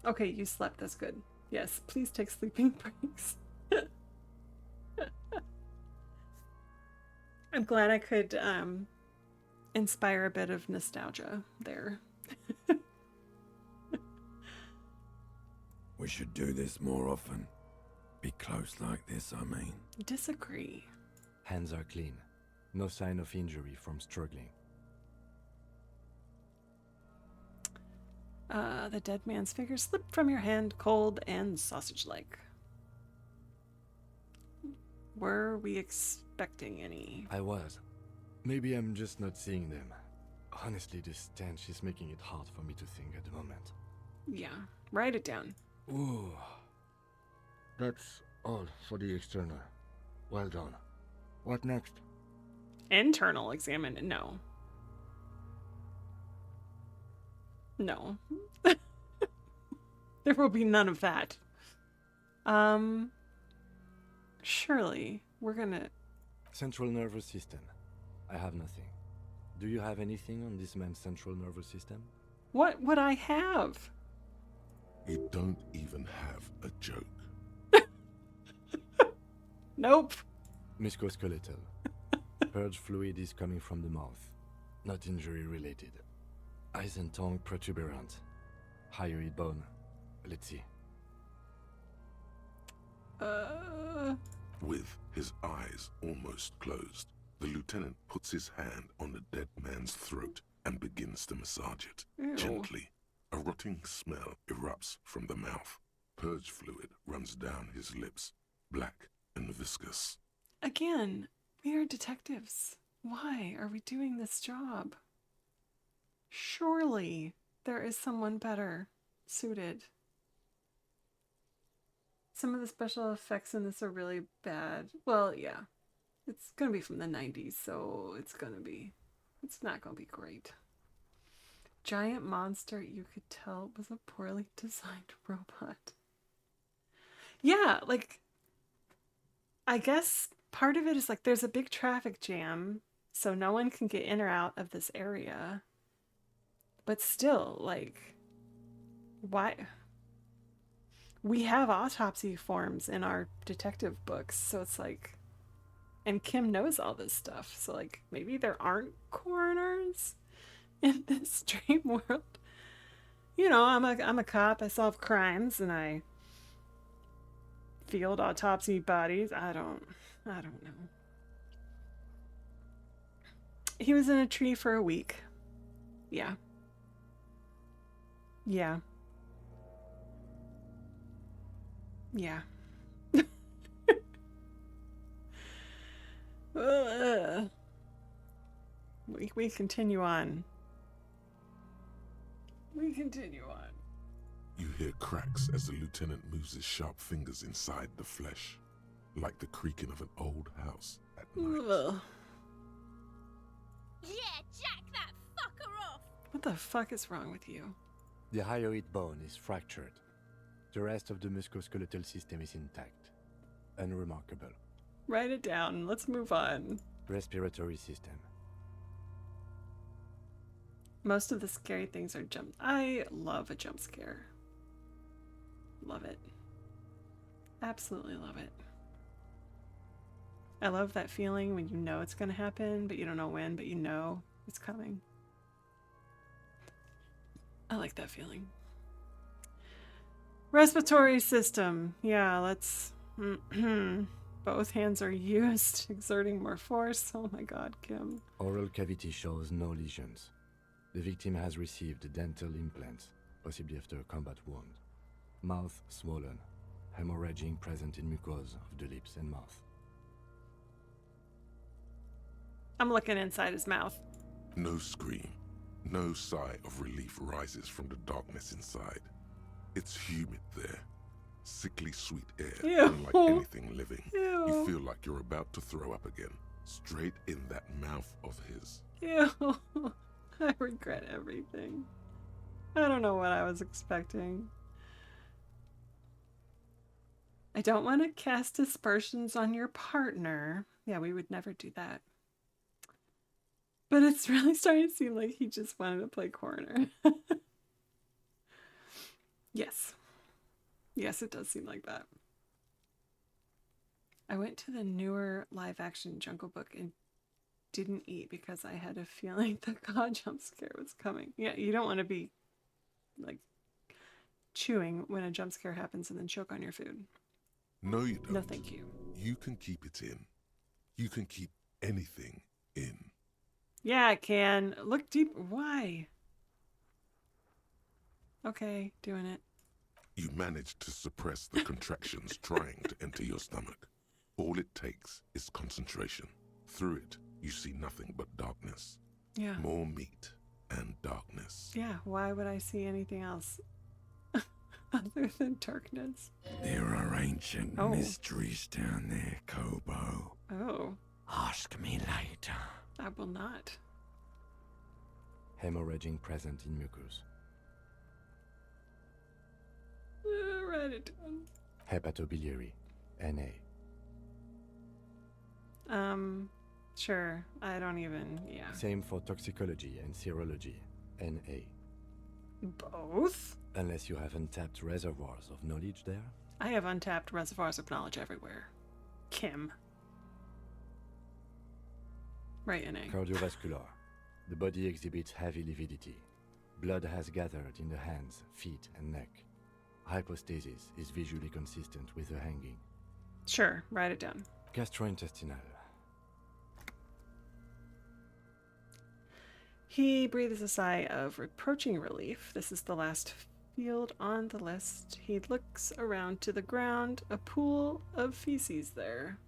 Okay, you slept. That's good. Yes, please take sleeping breaks. I'm glad I could inspire a bit of nostalgia there. We should do this more often. Be close like this, I mean. Disagree. Hands are clean. No sign of injury from struggling. The dead man's figure slipped from your hand, cold and sausage-like. Were we expecting any? I was. Maybe I'm just not seeing them. Honestly, this stench is making it hard for me to think at the moment. Yeah, write it down. Ooh. That's all for the external. Well done. What next? Internal examine. No. No. There will be none of that. Surely we're gonna... Central nervous system. I have nothing. Do you have anything on this man's central nervous system? What would I have? You don't even have a joke. Nope. Musculoskeletal. Purge fluid is coming from the mouth. Not injury related. Eyes and tongue protuberant. Hyoid bone. Let's see. With his eyes almost closed, the lieutenant puts his hand on the dead man's throat and begins to massage it. Ew. Gently, a rotting smell erupts from the mouth. Purge fluid runs down his lips, black and viscous. Again, we are detectives. Why are we doing this job? Surely there is someone better suited. Some of the special effects in this are really bad. Well, yeah. It's gonna be from the 90s, so it's not gonna be great. Giant monster, you could tell was a poorly designed robot. Yeah, like, I guess part of it is like there's a big traffic jam, so no one can get in or out of this area. But still, like, why? We have autopsy forms in our detective books, so it's like, and Kim knows all this stuff, so like maybe there aren't coroners in this dream world. You know, I'm a cop. I solve crimes and I field autopsy bodies. I don't know. He was in a tree for a week. Yeah. Yeah. Yeah. We continue on. We continue on. You hear cracks as the lieutenant moves his sharp fingers inside the flesh, like the creaking of an old house at nights. Ugh. Yeah, jack that fucker off! What the fuck is wrong with you? The hyoid bone is fractured. The rest of the musculoskeletal system is intact. Unremarkable. Write it down. Let's move on. Respiratory system. Most of the scary things are jump. I love a jump scare. Love it. Absolutely love it. I love that feeling when you know it's going to happen, but you don't know when, but you know it's coming. I like that feeling. Respiratory system. Yeah, let's... Both hands are used, exerting more force. Oh my god, Kim. Oral cavity shows no lesions. The victim has received dental implants, possibly after a combat wound. Mouth swollen. Hemorrhaging present in mucosa of the lips and mouth. I'm looking inside his mouth. No scream, no sigh of relief rises from the darkness inside. It's humid there. Sickly sweet air, Ew. unlike anything living. Ew. You feel like you're about to throw up again, straight in that mouth of his. Ew. I regret everything. I don't know what I was expecting. I don't want to cast aspersions on your partner. Yeah, we would never do that. But it's really starting to seem like he just wanted to play coroner. Yes. Yes, it does seem like that. I went to the newer live-action Jungle Book and didn't eat because I had a feeling the god jump scare was coming. Yeah, you don't want to be, like, chewing when a jump scare happens and then choke on your food. No, you don't. No, thank you. You can keep it in. You can keep anything in. Yeah, I can. Look deep. Why? Okay, doing it. You manage to suppress the contractions trying to enter your stomach. All it takes is concentration. Through it, you see nothing but darkness. Yeah. More meat and darkness. Yeah, why would I see anything else other than darkness? There are ancient Oh. mysteries down there, Kobo. Oh, Ask me later. I will not. Hemorrhaging present in mucus. Write it down. Hepatobiliary. NA. Sure. I don't even, yeah. Same for toxicology and serology. NA. Both? Unless you have untapped reservoirs of knowledge there. I have untapped reservoirs of knowledge everywhere. Kim. Right, NA. Cardiovascular. The body exhibits heavy lividity. Blood has gathered in the hands, feet, and neck. Hypostasis is visually consistent with a hanging. Sure, write it down. Gastrointestinal. He breathes a sigh of reproaching relief. This is the last field on the list. He looks around to the ground. A pool of feces there.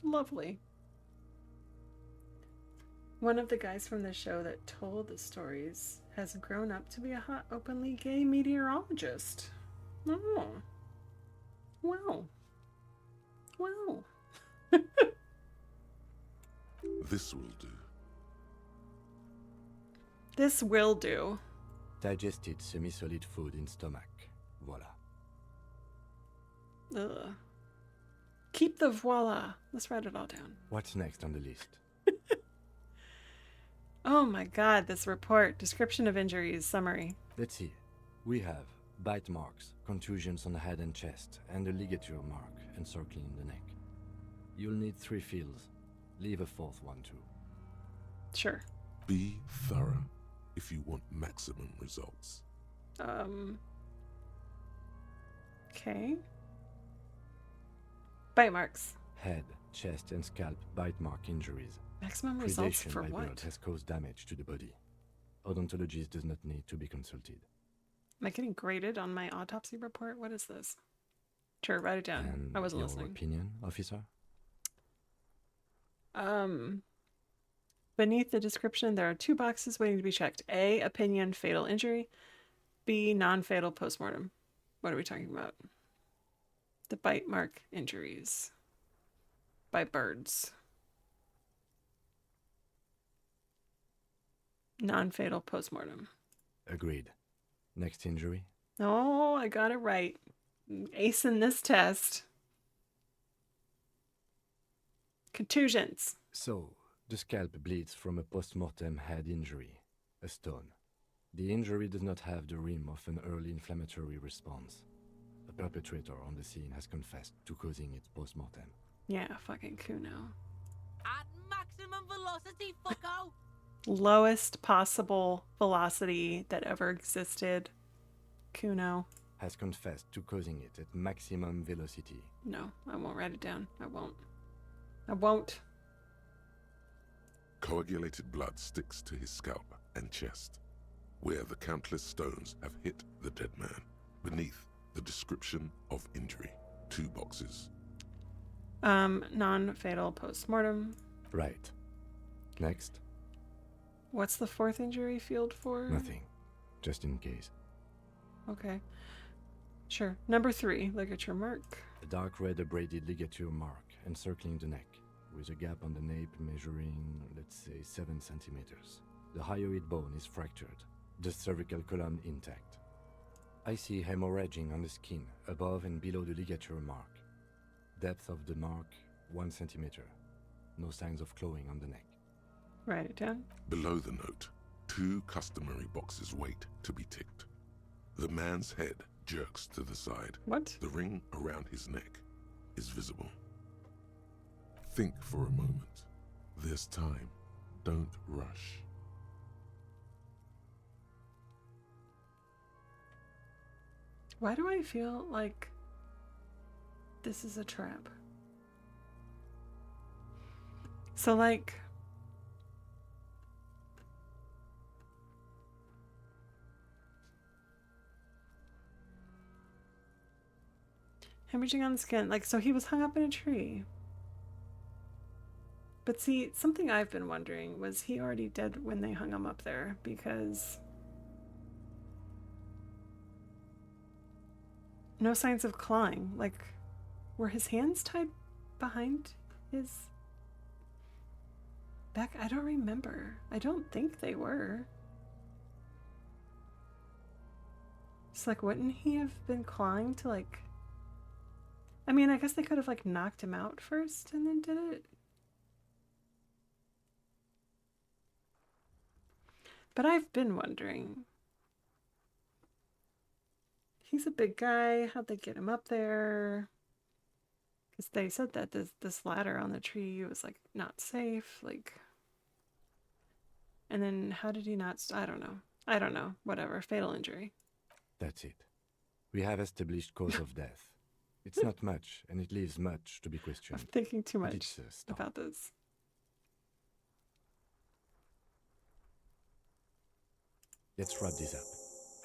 Lovely. One of the guys from the show that told the stories has grown up to be a hot, openly gay meteorologist. Oh. Wow. Wow. This will do. This will do. Digested semi-solid food in stomach. Voila. Ugh. Keep the voila. Let's write it all down. What's next on the list? Oh my god, this report. Description of injuries. Summary. Let's see. We have bite marks, contusions on the head and chest, and a ligature mark encircling the neck. You'll need 3 fields. Leave a 4th one too. Sure. Be thorough if you want maximum results. Okay. Bite marks. Head, chest, and scalp bite mark injuries. Maximum results Predation for by what? bird has caused damage to the body. Odontologist does not need to be consulted. Am I getting graded on my autopsy report? What is this? Sure, write it down. And I wasn't your listening. opinion, officer? Beneath the description, there are 2 boxes waiting to be checked. A, opinion, fatal injury. B, non-fatal postmortem. What are we talking about? The bite mark injuries by birds. Non-fatal postmortem. Agreed. Next injury? Oh, I got it right. Acing this test. Contusions. So, the scalp bleeds from a post-mortem head injury, a stone. The injury does not have the rim of an early inflammatory response. The perpetrator on the scene has confessed to causing it post-mortem. Yeah, fucking Kuno. At maximum velocity, fucko! Lowest possible velocity that ever existed. Kuno. Has confessed to causing it at maximum velocity. No, I won't write it down. I won't. I won't. Coagulated blood sticks to his scalp and chest, where the countless stones have hit the dead man. Beneath, the description of injury. 2 boxes. Non-fatal postmortem. Right. Next? What's the 4th injury field for? Nothing. Just in case. Okay. Sure. Number 3, ligature mark. A dark red abraded ligature mark encircling the neck, with a gap on the nape measuring, let's say, 7 centimeters. The hyoid bone is fractured, the cervical column intact. I see hemorrhaging on the skin, above and below the ligature mark. Depth of the mark, 1 centimeter. No signs of clawing on the neck. Write it down. Below the note, 2 customary boxes wait to be ticked. The man's head jerks to the side. What? The ring around his neck is visible. Think for a moment. There's time. Don't rush. Why do I feel like this is a trap? So, like, hemorrhaging on the skin. Like, so he was hung up in a tree. But see, something I've been wondering, was he already dead when they hung him up there? Because no signs of clawing. Like, were his hands tied behind his back? I don't remember. I don't think they were. It's like, wouldn't he have been clawing to, like... I mean, I guess they could have, like, knocked him out first and then did it. But I've been wondering. He's a big guy. How'd they get him up there? Because they said that this ladder on the tree was, like, not safe. Like, and then how did he not... I don't know. I don't know. Whatever. Fatal injury. That's it. We have established cause of death. It's not much, and it leaves much to be questioned. I'm thinking too But much it's, stop. about this. Let's wrap this up.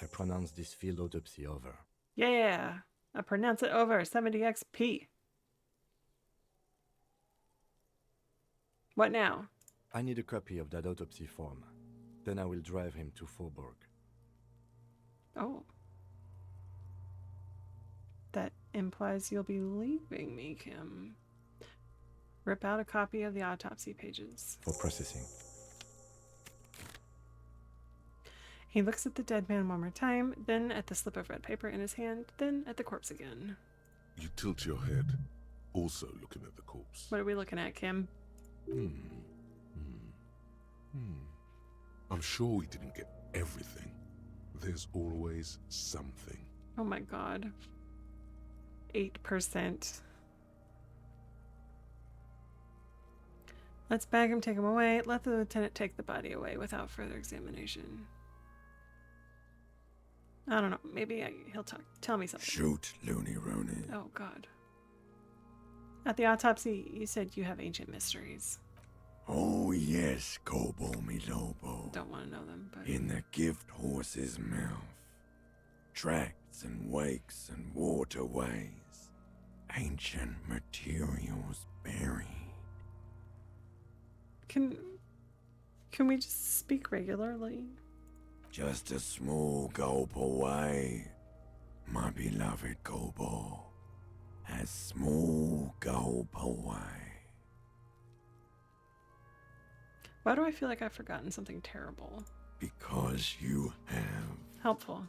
I pronounce this field autopsy over. Yeah. I pronounce it over. 70XP. What now? I need a copy of that autopsy form. Then I will drive him to Faubourg. Oh. That implies you'll be leaving me, Kim. Rip out a copy of the autopsy pages. For processing. He looks at the dead man one more time, then at the slip of red paper in his hand, then at the corpse again. You tilt your head, also looking at the corpse. What are we looking at, Kim? I'm sure we didn't get everything. There's always something. Oh my god. 8%. Let's bag him, take him away. Let the lieutenant take the body away without further examination. I don't know. Maybe he'll tell me something. Shoot, Looney Rooney. Oh god. At the autopsy, you said you have ancient mysteries. Oh yes, Kobo mi Lobo. Don't want to know them, but... In the gift horse's mouth. Tracts and wakes and waterways. Ancient materials buried. Can we just speak regularly? Just a small gulp away, my beloved Kobo. A small gulp away. Why do I feel like I've forgotten something terrible? because you have. Helpful.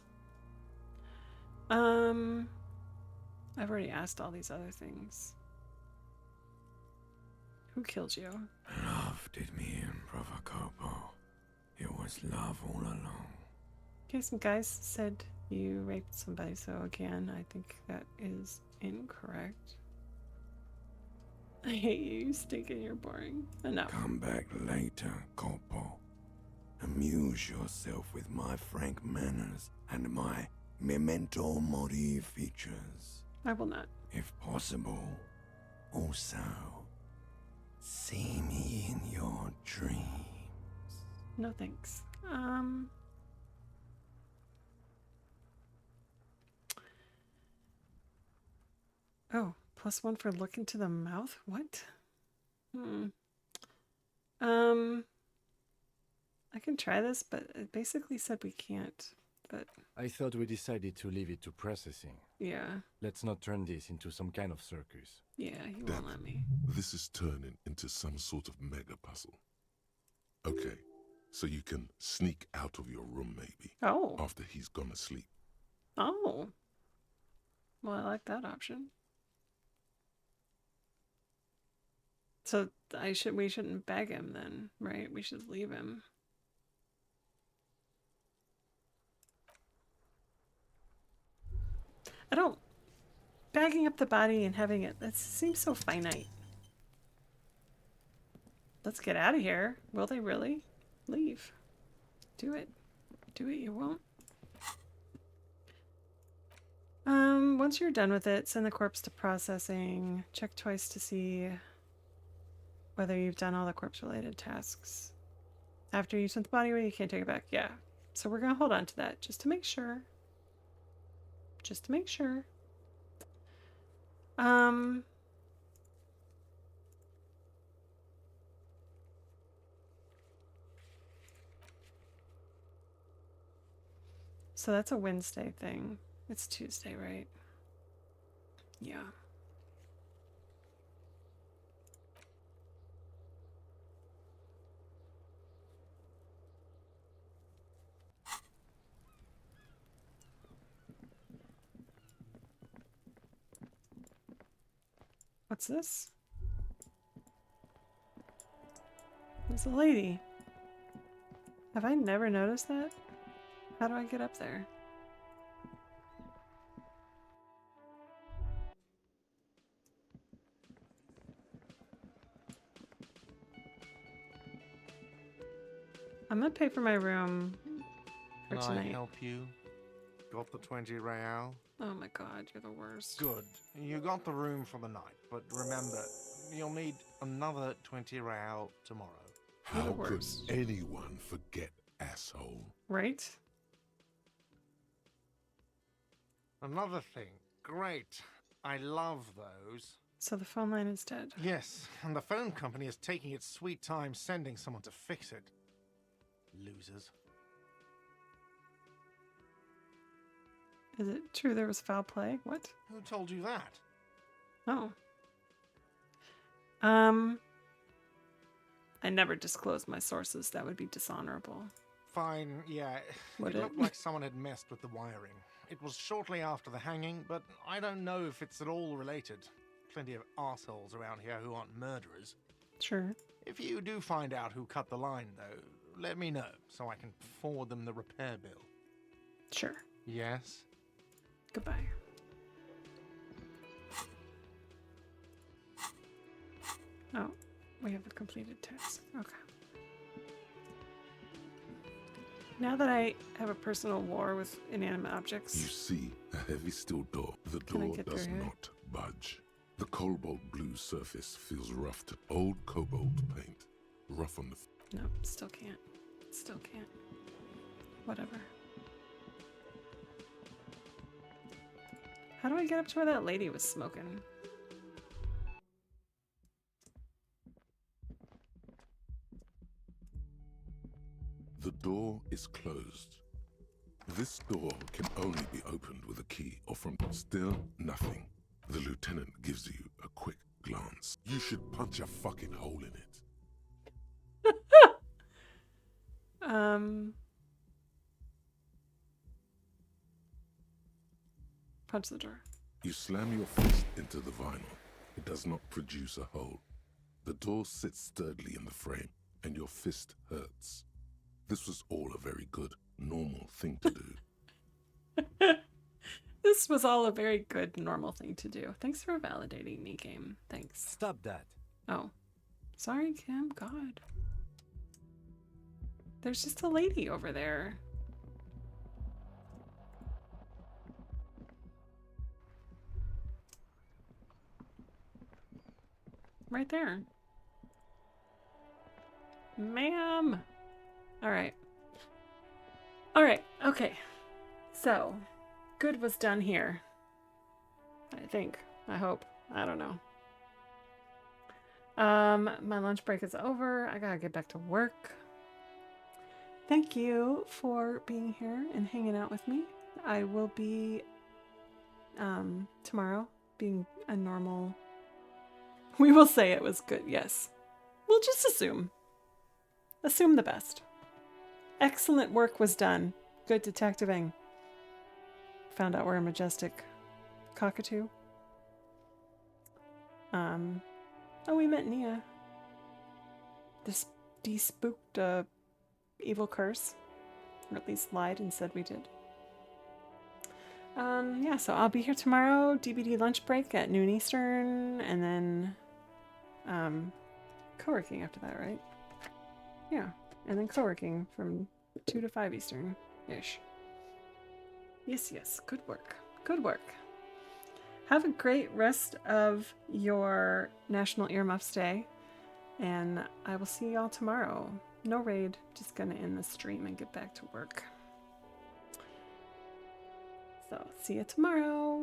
I've already asked all these other things. Who killed you? Love did me in, Brother Copo. It was love all along. Okay, some guys said you raped somebody, so again, I think that is incorrect. I hate you, you stink and you're boring. Enough. Come back later, Copo. Amuse yourself with my frank manners and my memento mori features. I will not. If possible, also see me in your dreams. No thanks. Oh, +1 for look into the mouth? What? I can try this, but it basically said we can't. But I thought we decided to leave it to processing. yeah. Let's not turn this into some kind of circus. Yeah, he Damn won't it. let me. This is turning into some sort of mega puzzle. Okay, so you can sneak out of your room maybe Oh. after he's gone to sleep. Oh. Well, I like that option. So we shouldn't beg him then, right? We should leave him. I don't bagging up the body and having it, that seems so finite. Let's get out of here. Will they really? Leave. Do it. Do it, you won't. Once you're done with it, send the corpse to processing. Check twice to see whether you've done all the corpse-related tasks. After you sent the body away, you can't take it back. Yeah. So we're gonna hold on to that just to make sure. Just to make sure. So that's a Wednesday thing. It's Tuesday, right? Yeah. What's this? There's a lady. Have I never noticed that? How do I get up there? I'm gonna pay for my room for Can I tonight. help you? Got the 20 real? Oh my god, you're the worst. Good. You got the room for the night, but remember, you'll need another 20 real tomorrow. You're the How could worst. anyone forget, asshole? Right? Another thing. Great. I love those. So the phone line is dead. Yes, and the phone company is taking its sweet time sending someone to fix it. Losers. Is it true there was foul play? What? Who told you that? Oh. I never disclosed my sources. That would be dishonorable. Fine, yeah. Would it it? looked like someone had messed with the wiring. It was shortly after the hanging, but I don't know if it's at all related. Plenty of assholes around here who aren't murderers. Sure. If you do find out who cut the line, though, let me know so I can forward them the repair bill. Sure. Yes? Goodbye. Oh, we have a completed task. Okay. Now that I have a personal war with inanimate You objects, see a heavy steel door. The Can I door get does through here? not budge. The cobalt blue surface feels rough to old cobalt paint. Rough on the... no, still can't. Still can't. Whatever. How do I get up to where that lady was smoking? The door is closed. This door can only be opened with a key or from... Still nothing. The lieutenant gives you a quick glance. You should punch a fucking hole in it. Punch the door. You slam your fist into the vinyl. It does not produce a hole. The door sits sturdily in the frame, and your fist hurts. This was all a very good, normal thing to do. This was all a very good, normal thing to do. Thanks for validating me, game. Thanks. Stop that. Oh. Sorry, Kim. God. There's just a lady over there. Right there. Ma'am. Alright. Alright, okay. So, good was done here. I think. I hope. I don't know. My lunch break is over. I gotta get back to work. Thank you for being here and hanging out with me. I will be, tomorrow, being a normal... We will say it was good, yes. We'll just assume. Assume the best. Excellent work was done. Good detectiving. Found out we're a majestic cockatoo. Oh, we met Nia. This despooked a evil curse. Or at least lied and said we did. Yeah, so I'll be here tomorrow. DBD lunch break at noon Eastern. And then, co-working after that, right? Yeah. And then co-working from 2 to 5 Eastern-ish. Yes, yes. Good work. Good work. Have a great rest of your National Earmuffs Day. And I will see y'all tomorrow. No raid. Just gonna end the stream and get back to work. So, see you tomorrow.